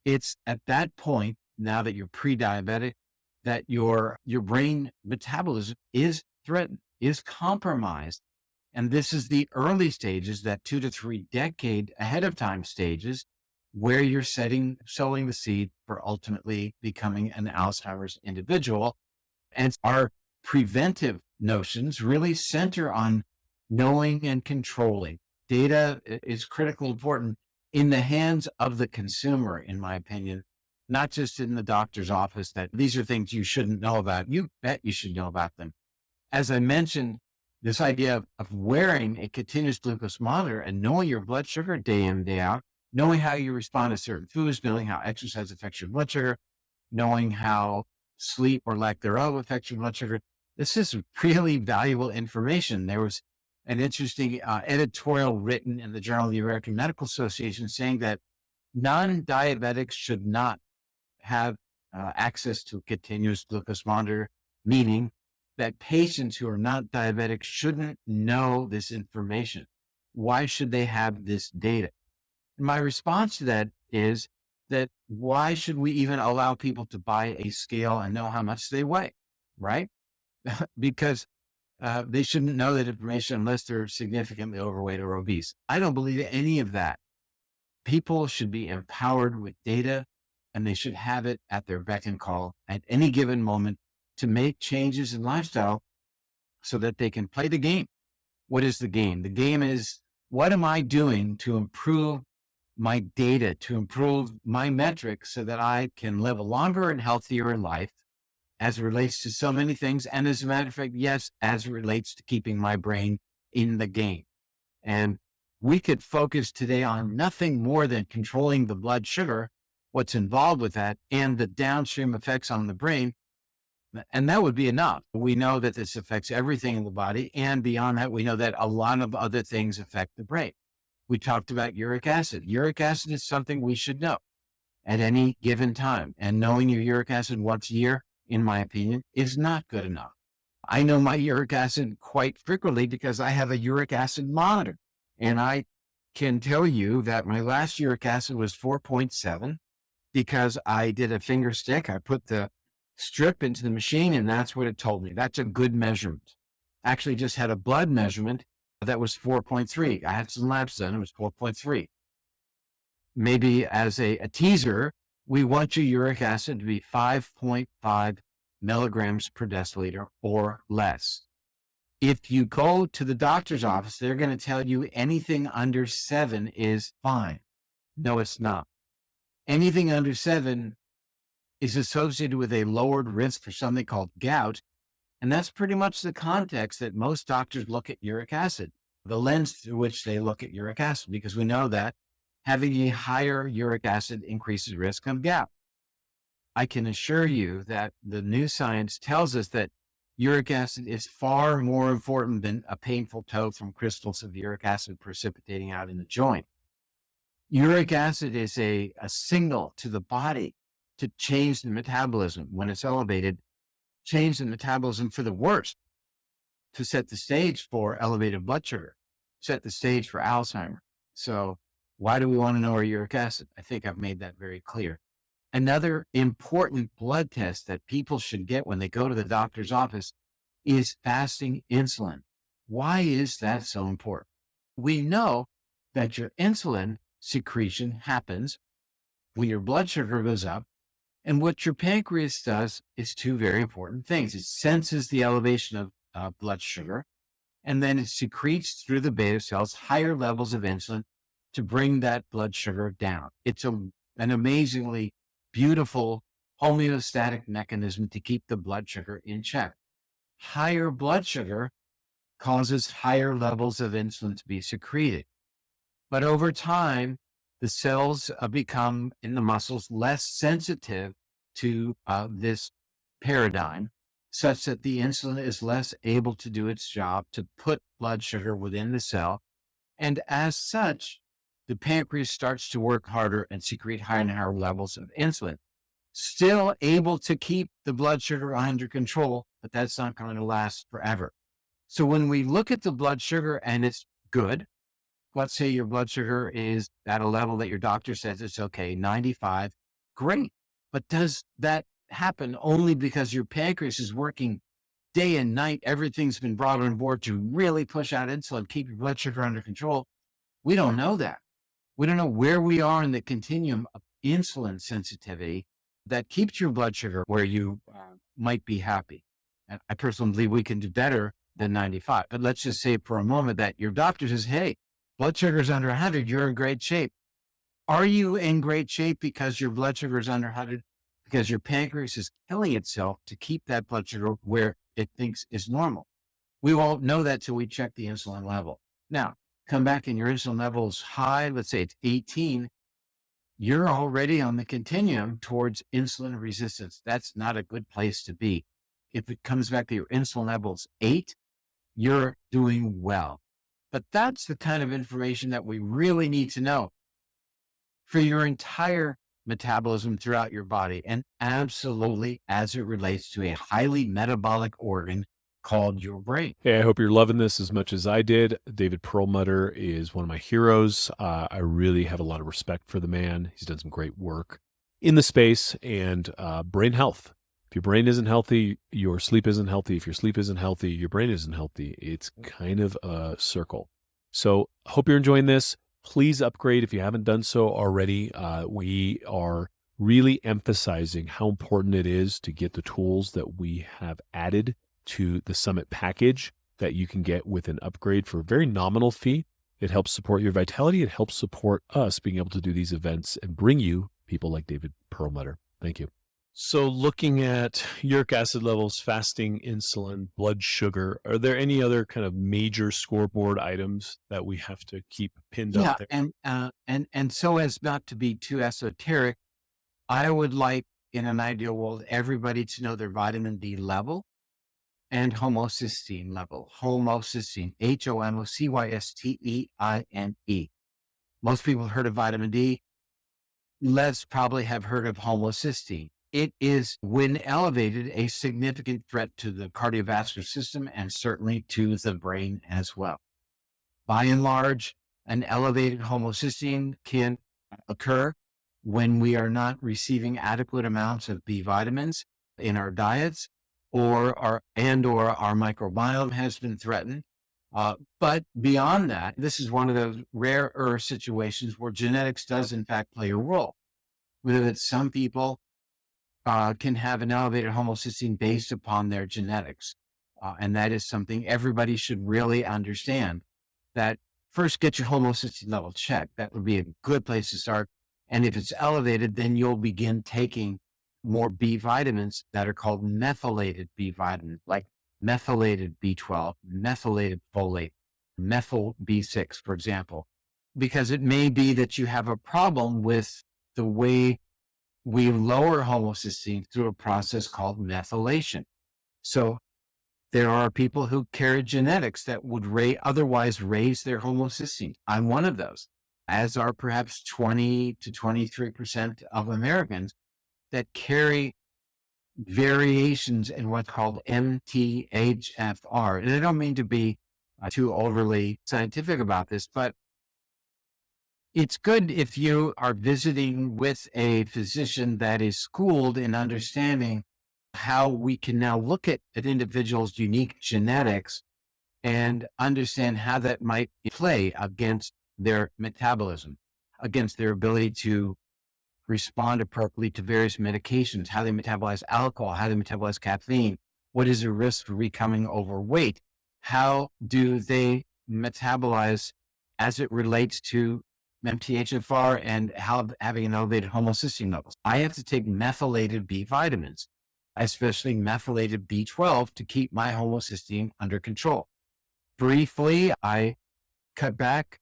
It's at that point, now that you're pre-diabetic, that your brain metabolism is threatened, is compromised. And this is the early stages, that 2 to 3 decade ahead of time stages, where you're sowing the seed for ultimately becoming an Alzheimer's individual. And our preventive notions really center on knowing and controlling. Data is critically important in the hands of the consumer, in my opinion, not just in the doctor's office, that these are things you shouldn't know about. You bet you should know about them. As I mentioned, this idea of wearing a continuous glucose monitor and knowing your blood sugar day in, day out, knowing how you respond to certain foods, knowing how exercise affects your blood sugar, knowing how sleep or lack thereof affects your blood sugar. This is really valuable information. There was an interesting editorial written in the Journal of the American Medical Association saying that non-diabetics should not have access to a continuous glucose monitor, meaning that patients who are not diabetic shouldn't know this information. Why should they have this data? And my response to that is that why should we even allow people to buy a scale and know how much they weigh, right? Because they shouldn't know that information unless they're significantly overweight or obese. I don't believe any of that. People should be empowered with data, and they should have it at their beck and call at any given moment to make changes in lifestyle so that they can play the game. What is the game? The game is, what am I doing to improve my data, to improve my metrics so that I can live a longer and healthier life as it relates to so many things. And as a matter of fact, yes, as it relates to keeping my brain in the game. And we could focus today on nothing more than controlling the blood sugar, what's involved with that, and the downstream effects on the brain. And that would be enough. We know that this affects everything in the body. And beyond that, we know that a lot of other things affect the brain. We talked about uric acid. Uric acid is something we should know at any given time. And knowing your uric acid once a year, in my opinion, is not good enough. I know my uric acid quite frequently because I have a uric acid monitor. And I can tell you that my last uric acid was 4.7 because I did a finger stick. I put the strip into the machine, and that's what it told me. That's a good measurement. Actually just had a blood measurement that was 4.3. I had some labs done. It was 4.3. Maybe as a teaser, we want your uric acid to be 5.5 milligrams per deciliter or less. If you go to the doctor's office, they're going to tell you anything under 7 is fine. No, it's not. Anything under 7 is associated with a lowered risk for something called gout. And that's pretty much the context that most doctors look at uric acid, the lens through which they look at uric acid, because we know that having a higher uric acid increases risk of gout. I can assure you that the new science tells us that uric acid is far more important than a painful toe from crystals of uric acid precipitating out in the joint. Uric acid is a signal to the body to change the metabolism. When it's elevated, change the metabolism for the worse, to set the stage for elevated blood sugar, set the stage for Alzheimer. So why do we want to know our uric acid? I think I've made that very clear. Another important blood test that people should get when they go to the doctor's office is fasting insulin. Why is that so important? We know that your insulin secretion happens when your blood sugar goes up. And what your pancreas does is two very important things. It senses the elevation of blood sugar, and then it secretes through the beta cells higher levels of insulin to bring that blood sugar down. It's a an amazingly beautiful homeostatic mechanism to keep the blood sugar in check. Higher blood sugar causes higher levels of insulin to be secreted. But over time, the cells become in the muscles less sensitive to this paradigm, such that the insulin is less able to do its job to put blood sugar within the cell. And as such, the pancreas starts to work harder and secrete higher and higher levels of insulin. Still able to keep the blood sugar under control, but that's not going to last forever. So when we look at the blood sugar and it's good, let's say your blood sugar is at a level that your doctor says it's okay, 95, great. But does that happen only because your pancreas is working day and night? Everything's been brought on board to really push out insulin, keep your blood sugar under control. We don't know that. We don't know where we are in the continuum of insulin sensitivity that keeps your blood sugar where you might be happy. And I personally believe we can do better than 95. But let's just say for a moment that your doctor says, hey, blood sugar is under 100, you're in great shape. Are you in great shape because your blood sugar is under 100? Because your pancreas is killing itself to keep that blood sugar where it thinks is normal. We won't know that till we check the insulin level. Now, come back and your insulin level is high, let's say it's 18, you're already on the continuum towards insulin resistance. That's not a good place to be. If it comes back to your insulin levels 8, you're doing well. But that's the kind of information that we really need to know for your entire metabolism throughout your body, and absolutely as it relates to a highly metabolic organ called your brain. Hey, I hope you're loving this as much as I did. David Perlmutter is one of my heroes. I really have a lot of respect for the man. He's done some great work in the space and brain health. If your brain isn't healthy, your sleep isn't healthy. If your sleep isn't healthy, your brain isn't healthy. It's kind of a circle. So hope you're enjoying this. Please upgrade if you haven't done so already. We are really emphasizing how important it is to get the tools that we have added to the Summit package that you can get with an upgrade for a very nominal fee. It helps support your vitality. It helps support us being able to do these events and bring you people like David Perlmutter. Thank you. So looking at uric acid levels, fasting insulin, blood sugar, are there any other kind of major scoreboard items that we have to keep pinned up there? And so as not to be too esoteric, I would like in an ideal world, everybody to know their vitamin D level and homocysteine level. Homocysteine, Homocysteine. Most people have heard of vitamin D. Let's probably have heard of homocysteine. It is, when elevated, a significant threat to the cardiovascular system and certainly to the brain as well. By and large, an elevated homocysteine can occur when we are not receiving adequate amounts of B vitamins in our diets, or our microbiome has been threatened. But beyond that, this is one of those rarer situations where genetics does in fact play a role. Whether it's some people can have an elevated homocysteine based upon their genetics. And that is something everybody should really understand, that first get your homocysteine level checked. That would be a good place to start. And if it's elevated, then you'll begin taking more B vitamins that are called methylated B vitamins, like methylated B12, methylated folate, methyl B6, for example, because it may be that you have a problem with the way we lower homocysteine through a process called methylation. So there are people who carry genetics that would otherwise raise their homocysteine. I'm one of those, as are perhaps 20 to 23% of Americans that carry variations in what's called MTHFR. And I don't mean to be too overly scientific about this, but it's good if you are visiting with a physician that is schooled in understanding how we can now look at an individual's unique genetics and understand how that might play against their metabolism, against their ability to respond appropriately to various medications, how they metabolize alcohol, how they metabolize caffeine, what is the risk for becoming overweight, how do they metabolize as it relates to MTHFR and having an elevated homocysteine levels. I have to take methylated B vitamins, especially methylated B12, to keep my homocysteine under control. Briefly, I cut back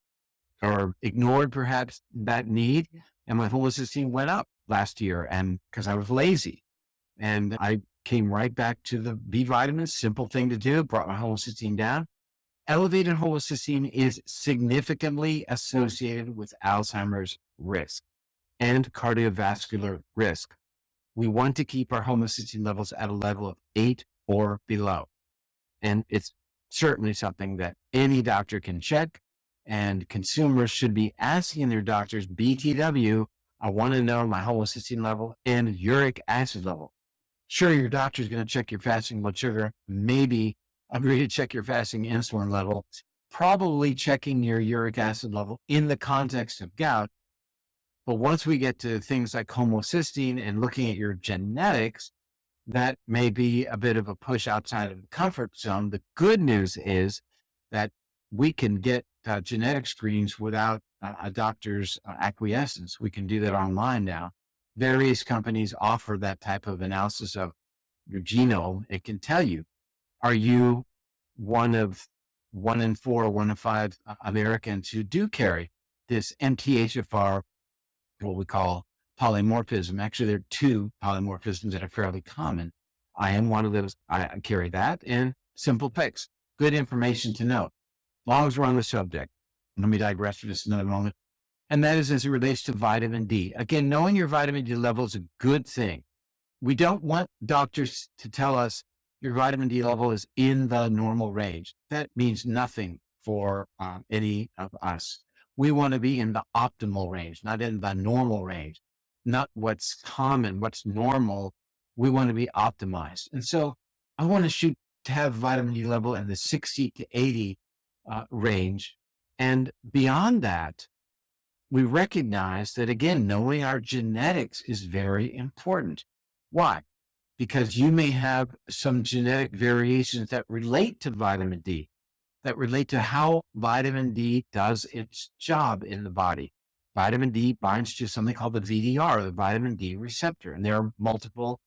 or ignored perhaps that need, and my homocysteine went up last year, and because I was lazy. And I came right back to the B vitamins, simple thing to do, brought my homocysteine down. Elevated homocysteine is significantly associated with Alzheimer's risk and cardiovascular risk. We want to keep our homocysteine levels at a level of 8 or below. And it's certainly something that any doctor can check, and consumers should be asking their doctors, BTW, I want to know my homocysteine level and uric acid level. Sure, your doctor is going to check your fasting blood sugar, maybe agree to check your fasting insulin level, probably checking your uric acid level in the context of gout. But once we get to things like homocysteine and looking at your genetics, that may be a bit of a push outside of the comfort zone. The good news is that we can get genetic screens without a doctor's acquiescence. We can do that online now. Various companies offer that type of analysis of your genome. It can tell you, are you one in 4, 1 in 5 Americans who do carry this MTHFR, what we call polymorphism. Actually, there are 2 polymorphisms that are fairly common. I am one of those. I carry that, and simple picks. Good information to know. As long as we're on the subject. Let me digress for just another moment. And that is as it relates to vitamin D. Again, knowing your vitamin D level is a good thing. We don't want doctors to tell us your vitamin D level is in the normal range. That means nothing for any of us. We want to be in the optimal range, not in the normal range, not what's common, what's normal. We want to be optimized. And so I want to shoot to have vitamin D level in the 60 to 80 range. And beyond that, we recognize that, again, knowing our genetics is very important. Why? Because you may have some genetic variations that relate to vitamin D, that relate to how vitamin D does its job in the body. Vitamin D binds to something called the VDR, the vitamin D receptor, and there are multiple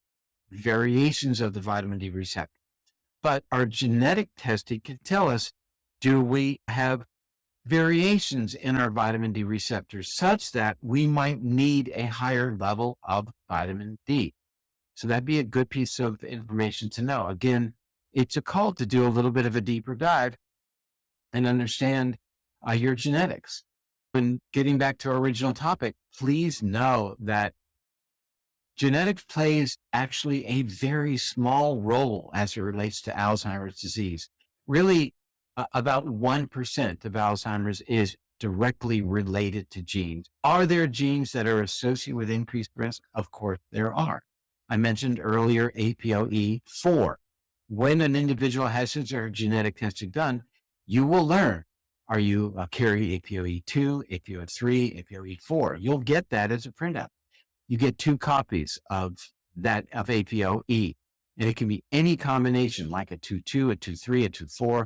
variations of the vitamin D receptor. But our genetic testing can tell us, do we have variations in our vitamin D receptors such that we might need a higher level of vitamin D? So that'd be a good piece of information to know. Again, it's a call to do a little bit of a deeper dive and understand your genetics. When getting back to our original topic, please know that genetics plays actually a very small role as it relates to Alzheimer's disease. Really, about 1% of Alzheimer's is directly related to genes. Are there genes that are associated with increased risk? Of course, there are. I mentioned earlier APOE4. When an individual has his or her genetic testing done, you will learn, are you carry APOE2, APOE3, APOE4? You'll get that as a printout. You get 2 copies of that, of APOE. And it can be any combination, like a 2-2, a 2-3, a 2-4,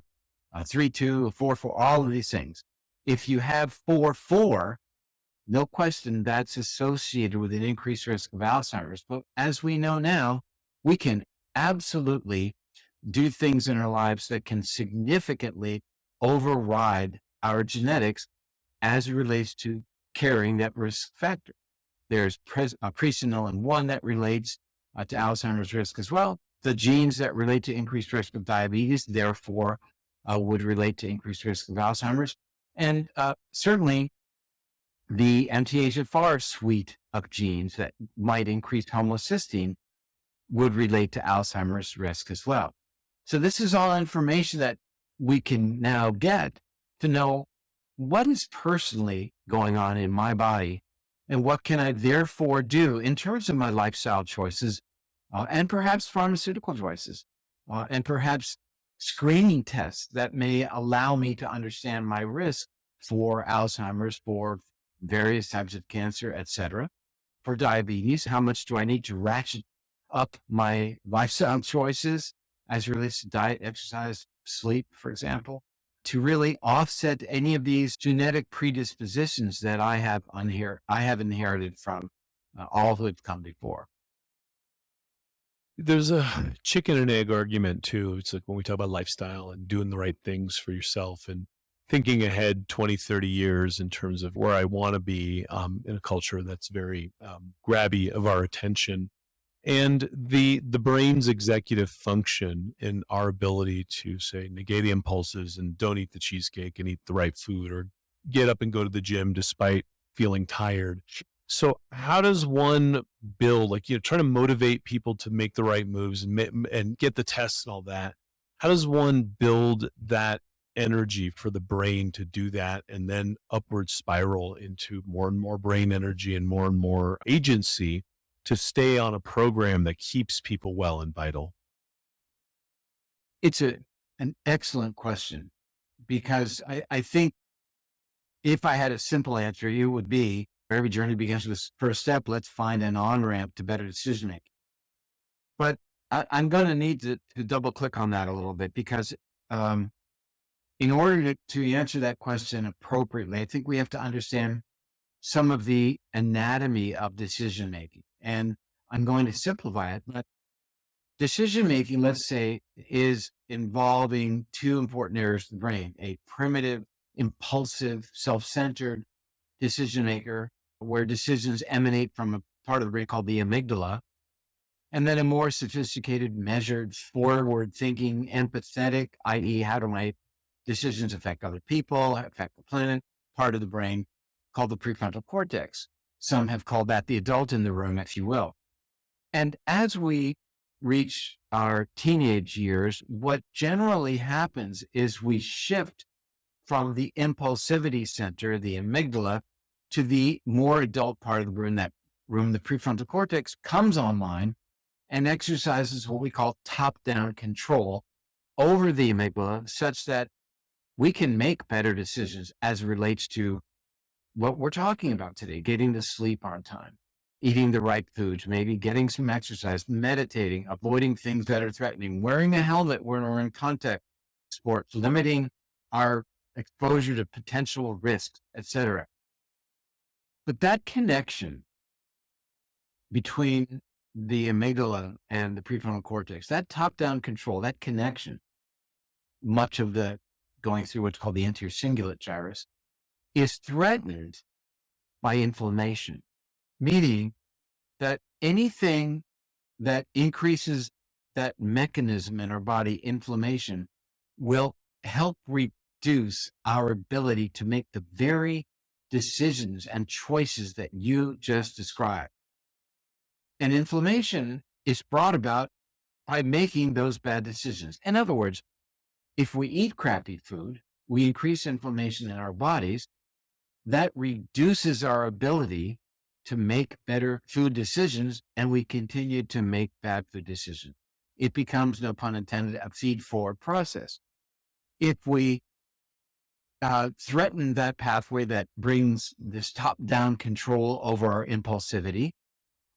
a 3-2, a 4-4, all of these things. If you have 4-4, no question that's associated with an increased risk of Alzheimer's. But as we know now, we can absolutely do things in our lives that can significantly override our genetics as it relates to carrying that risk factor. There's presenilin-1 that relates to Alzheimer's risk as well. The genes that relate to increased risk of diabetes, therefore, would relate to increased risk of Alzheimer's. And certainly, the MTHFR suite of genes that might increase homocysteine would relate to Alzheimer's risk as well. So this is all information that we can now get to know what is personally going on in my body and what can I therefore do in terms of my lifestyle choices and perhaps pharmaceutical choices and perhaps screening tests that may allow me to understand my risk for Alzheimer's, for various types of cancer, etc. For diabetes, how much do I need to ratchet up my lifestyle choices as it relates to diet, exercise, sleep, for example, to really offset any of these genetic predispositions that I have inherited from all who have come before. There's a chicken and egg argument too. It's like when we talk about lifestyle and doing the right things for yourself and thinking ahead 20, 30 years in terms of where I want to be in a culture that's very grabby of our attention. And the brain's executive function and our ability to say negate the impulses and don't eat the cheesecake and eat the right food or get up and go to the gym despite feeling tired. So how does one build, like, trying to motivate people to make the right moves and and get the tests and all that? How does one build that energy for the brain to do that and then upward spiral into more and more brain energy and more agency to stay on a program that keeps people well and vital? It's an excellent question because I think if I had a simple answer, it would be every journey begins with this first step. Let's find an on ramp to better decision making. But I'm going to need to double click on that a little bit because um, in order to answer that question appropriately, I think we have to understand some of the anatomy of decision making. And I'm going to simplify it, but decision making, let's say, is involving two important areas of the brain: a primitive, impulsive, self centered decision maker, where decisions emanate from a part of the brain called the amygdala, and then a more sophisticated, measured, forward thinking, empathetic, i.e., how do my decisions affect other people, affect the planet, part of the brain called the prefrontal cortex. Some have called that the adult in the room, if you will. And as we reach our teenage years, what generally happens is we shift from the impulsivity center, the amygdala, to the more adult part of the brain. That room, the prefrontal cortex, comes online and exercises what we call top-down control over the amygdala, such that we can make better decisions as it relates to what we're talking about today: getting to sleep on time, eating the right foods, maybe getting some exercise, meditating, avoiding things that are threatening, wearing a helmet when we're in contact sports, limiting our exposure to potential risks, etc. But that connection between the amygdala and the prefrontal cortex, that top-down control, that connection, much of the going through what's called the anterior cingulate gyrus, is threatened by inflammation, meaning that anything that increases that mechanism in our body, inflammation, will help reduce our ability to make the very decisions and choices that you just described. And inflammation is brought about by making those bad decisions. In other words, if we eat crappy food, we increase inflammation in our bodies. That reduces our ability to make better food decisions, and we continue to make bad food decisions. It becomes, no pun intended, a feed forward process. If we threaten that pathway that brings this top down control over our impulsivity,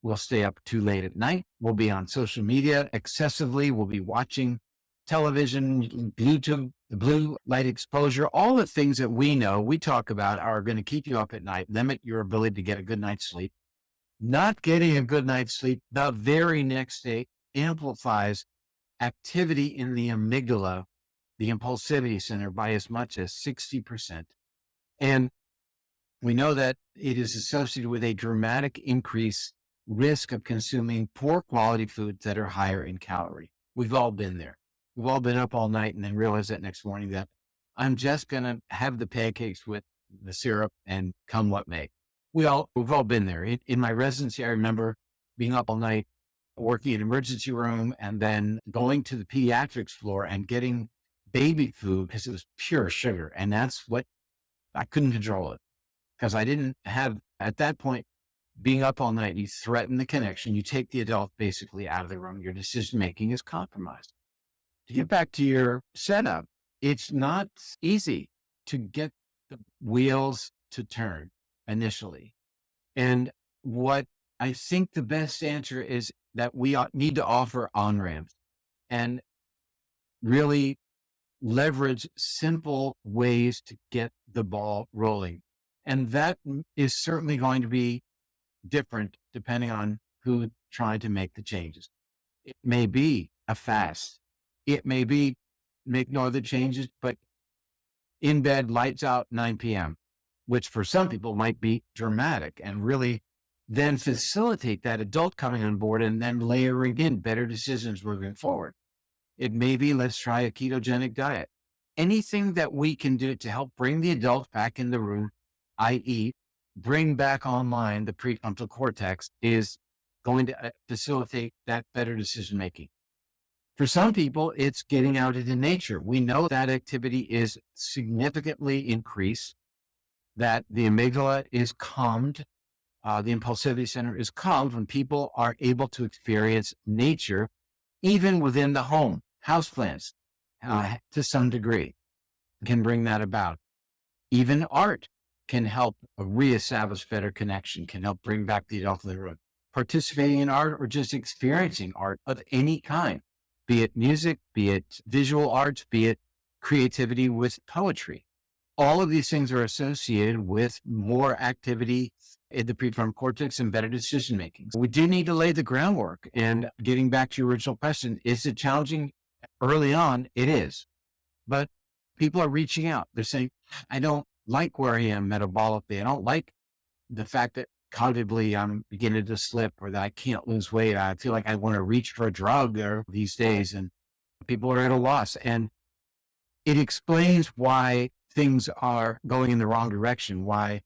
we'll stay up too late at night. We'll be on social media excessively. We'll be watching television, YouTube, the blue light exposure, all the things that we know, we talk about are going to keep you up at night, limit your ability to get a good night's sleep. Not getting a good night's sleep the very next day amplifies activity in the amygdala, the impulsivity center, by as much as 60%. And we know that it is associated with a dramatic increase risk of consuming poor quality foods that are higher in calorie. We've all been there. We've all been up all night and then realize that next morning that I'm just going to have the pancakes with the syrup and come what may. We've all been there. In my residency, I remember being up all night, working in an emergency room, and then going to the pediatrics floor and getting baby food because it was pure sugar. And that's what I couldn't control it because I didn't have, at that point, being up all night, you threaten the connection. You take the adult basically out of the room. Your decision making is compromised. To get back to your setup, it's not easy to get the wheels to turn initially. And what I think the best answer is that we need to offer on ramps and really leverage simple ways to get the ball rolling. And that is certainly going to be different depending on who tried to make the changes. It may be a fast. It may be make no other changes, but in bed, lights out, 9 p.m., which for some people might be dramatic and really then facilitate that adult coming on board and then layering in better decisions moving forward. It may be, let's try a ketogenic diet. Anything that we can do to help bring the adult back in the room, i.e., bring back online the prefrontal cortex, is going to facilitate that better decision making. For some people, it's getting out into nature. We know that activity is significantly increased, that the amygdala is calmed, the impulsivity center is calmed when people are able to experience nature, even within the home. Houseplants, to some degree, can bring that about. Even art can help reestablish better connection, can help bring back the adult in the room. Participating in art or just experiencing art of any kind, be it music, be it visual arts, be it creativity with poetry. All of these things are associated with more activity in the prefrontal cortex and better decision making. We do need to lay the groundwork. And getting back to your original question, is it challenging early on? It is. But people are reaching out. They're saying, I don't like where I am metabolically. I don't like the fact that cognitively I'm beginning to slip or that I can't lose weight. I feel like I want to reach for a drug these days, and people are at a loss. And it explains why things are going in the wrong direction, why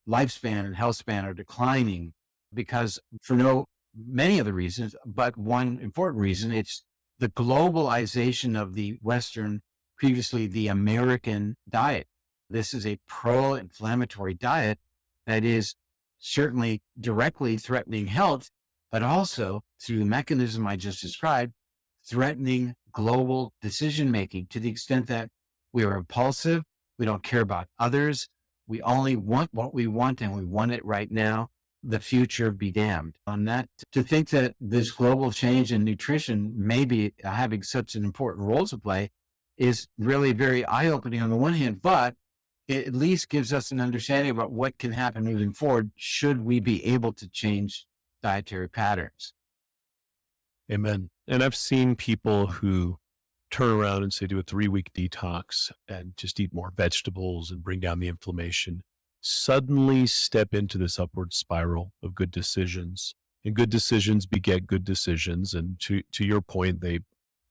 lifespan and health span are declining, because for many other reasons, but one important reason, it's the globalization of the Western, previously the American diet. This is a pro-inflammatory diet that is certainly directly threatening health, but also through the mechanism I just described, threatening global decision-making to the extent that we are impulsive. We don't care about others. We only want what we want, and we want it right now. The future be damned. On that, to think that this global change in nutrition may be having such an important role to play is really very eye-opening on the one hand, but it at least gives us an understanding about what can happen moving forward should we be able to change dietary patterns. Amen. And I've seen people who turn around and say, do a 3-week detox and just eat more vegetables and bring down the inflammation, suddenly step into this upward spiral of good decisions, and good decisions beget good decisions. And to your point, they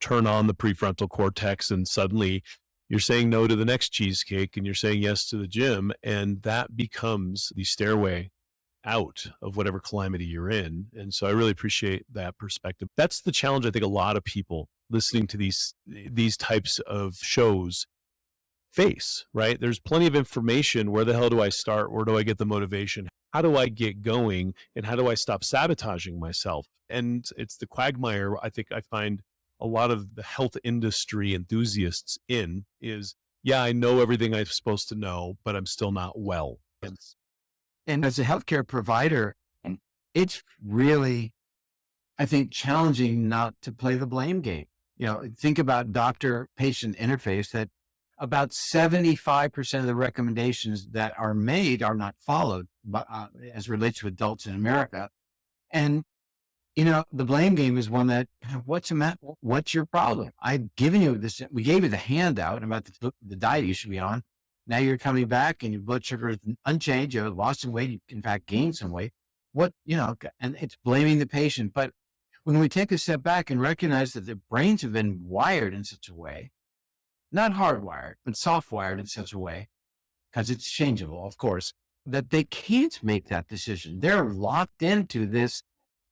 turn on the prefrontal cortex, and suddenly you're saying no to the next cheesecake and you're saying yes to the gym. And that becomes the stairway out of whatever calamity you're in. And so I really appreciate that perspective. That's the challenge I think a lot of people listening to these types of shows face, right? There's plenty of information. Where the hell do I start? Where do I get the motivation? How do I get going? And how do I stop sabotaging myself? And it's the quagmire I think I find a lot of the health industry enthusiasts in is, yeah, I know everything I'm supposed to know, but I'm still not well. And as a healthcare provider, it's really, I think, challenging not to play the blame game. Think about doctor-patient interface, that about 75% of the recommendations that are made are not followed as relates to adults in America. And, the blame game is one that, what's the matter? What's your problem? I've given you this, we gave you the handout about the diet you should be on. Now you're coming back and your blood sugar is unchanged. You have lost some weight. You, in fact, gained some weight. And it's blaming the patient. But when we take a step back and recognize that the brains have been wired in such a way, not hardwired, but soft-wired in such a way, because it's changeable, of course, that they can't make that decision. They're locked into this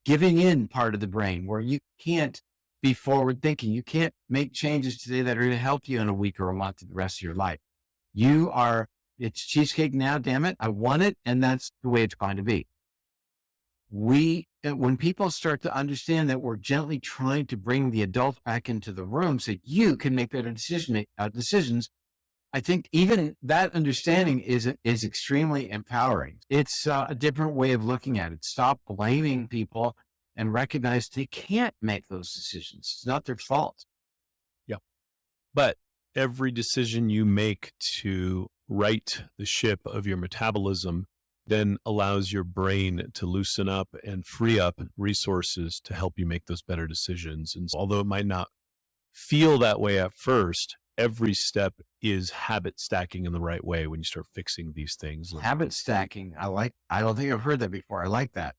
giving in part of the brain where you can't be forward thinking. You can't make changes today that are going to help you in a week or a month of the rest of your life. It's cheesecake now, damn it. I want it. And that's the way it's going to be. When people start to understand that we're gently trying to bring the adult back into the room so you can make better decisions, I think even that understanding is extremely empowering. It's a different way of looking at it. Stop blaming people and recognize they can't make those decisions. It's not their fault. Yeah. But every decision you make to right the ship of your metabolism then allows your brain to loosen up and free up resources to help you make those better decisions. And although it might not feel that way at first, every step is habit stacking in the right way when you start fixing these things. Habit stacking. I don't think I've heard that before. I like that.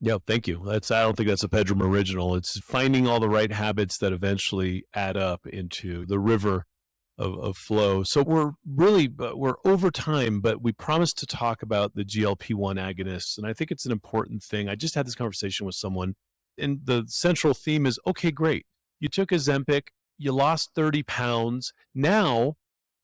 Yeah, thank you. I don't think that's a Pedram original. It's finding all the right habits that eventually add up into the river of flow. So we're over time, but we promised to talk about the GLP-1 agonists. And I think it's an important thing. I just had this conversation with someone, and the central theme is, okay, great. You took Ozempic, you lost 30 pounds. Now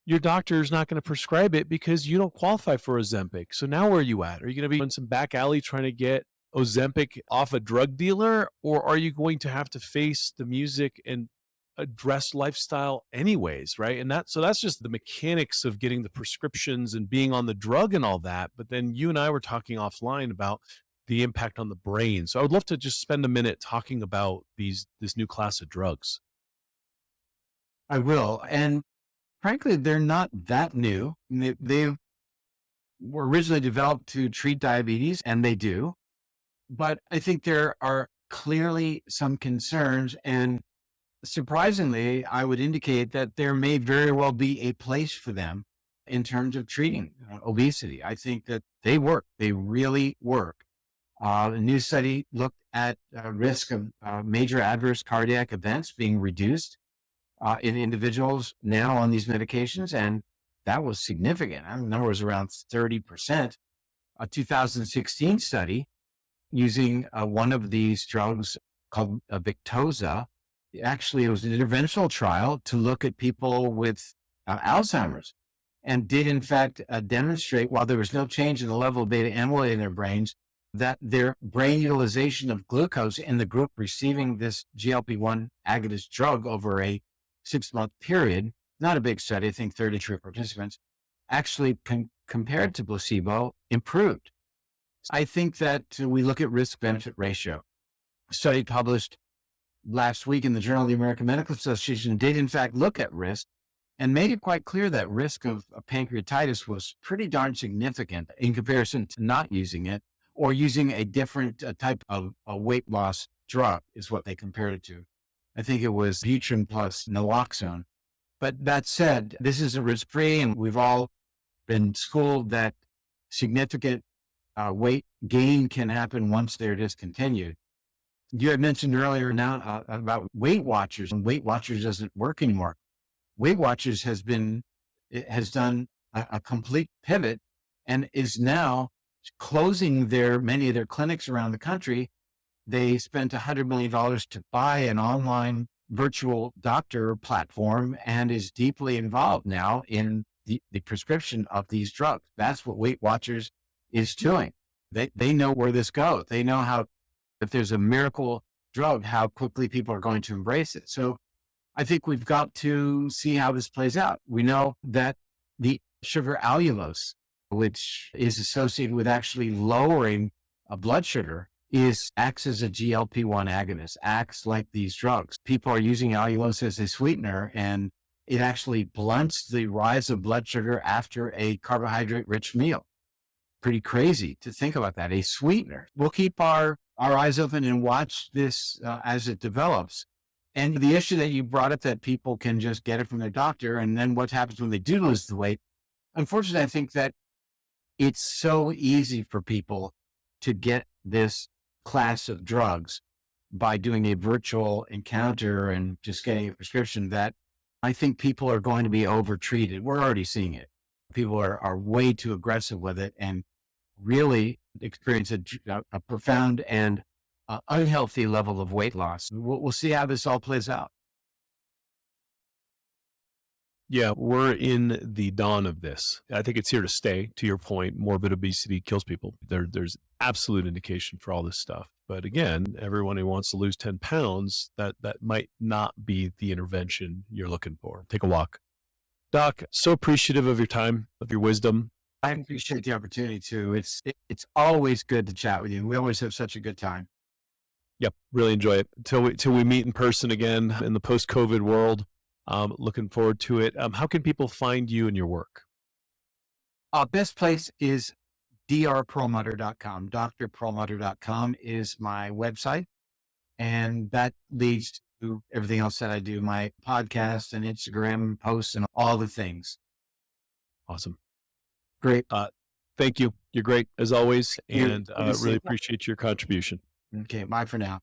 your doctor is not going to prescribe it because you don't qualify for Ozempic. So now where are you at? Are you going to be in some back alley trying to get Ozempic off a drug dealer, or are you going to have to face the music and address lifestyle anyways, right? And that's just the mechanics of getting the prescriptions and being on the drug and all that. But then you and I were talking offline about the impact on the brain. So I would love to just spend a minute talking about this new class of drugs. I will. And frankly, they're not that new. They were originally developed to treat diabetes, and they do. But I think there are clearly some concerns. And surprisingly, I would indicate that there may very well be a place for them in terms of treating obesity. I think that they work. They really work. A new study looked at risk of major adverse cardiac events being reduced in individuals now on these medications, and that was significant. I mean, the number was around 30%. A 2016 study using one of these drugs called Victoza. Actually, it was an interventional trial to look at people with Alzheimer's, and did in fact demonstrate, while there was no change in the level of beta amyloid in their brains, that their brain utilization of glucose in the group receiving this GLP-1 agonist drug over a 6-month period, not a big study, I think 33 participants, actually compared to placebo, improved. I think that we look at risk-benefit ratio. A study published last week in the Journal of the American Medical Association did in fact look at risk and made it quite clear that risk of pancreatitis was pretty darn significant in comparison to not using it, or using a different type of a weight loss drug is what they compared it to. I think it was Butrin plus naloxone. But that said, this isn't risk-free, and we've all been schooled that significant weight gain can happen once they're discontinued. You had mentioned earlier now about Weight Watchers, and Weight Watchers doesn't work anymore. Weight Watchers has done a complete pivot and is now closing many of their clinics around the country. They spent $100 million to buy an online virtual doctor platform and is deeply involved now in the prescription of these drugs. That's what Weight Watchers is doing. They know where this goes. They know how, if there's a miracle drug, how quickly people are going to embrace it. So I think we've got to see how this plays out. We know that the sugar allulose, which is associated with actually lowering blood sugar, acts as a GLP-1 agonist, acts like these drugs. People are using allulose as a sweetener, and it actually blunts the rise of blood sugar after a carbohydrate-rich meal. Pretty crazy to think about that, a sweetener. We'll keep our eyes open and watch this as it develops. And the issue that you brought up, that people can just get it from their doctor, and then what happens when they do lose the weight? Unfortunately, I think that it's so easy for people to get this class of drugs by doing a virtual encounter and just getting a prescription, that I think people are going to be overtreated. We're already seeing it. People are way too aggressive with it and really experience a profound and unhealthy level of weight loss. We'll see how this all plays out. Yeah, we're in the dawn of this. I think it's here to stay. To your point, morbid obesity kills people. There's absolute indication for all this stuff. But again, everyone who wants to lose 10 pounds, that might not be the intervention you're looking for. Take a walk. Doc, so appreciative of your time, of your wisdom. I appreciate the opportunity too. It's always good to chat with you. We always have such a good time. Yep, really enjoy it. Till we meet in person again in the post-COVID world. Looking forward to it. How can people find you and your work? Best place is drperlmutter.com. Drperlmutter.com is my website. And that leads to everything else that I do, my podcast and Instagram posts and all the things. Awesome. Great. Thank you. You're great as always, You. and Good to see really you. appreciate your contribution. Okay. Bye for now.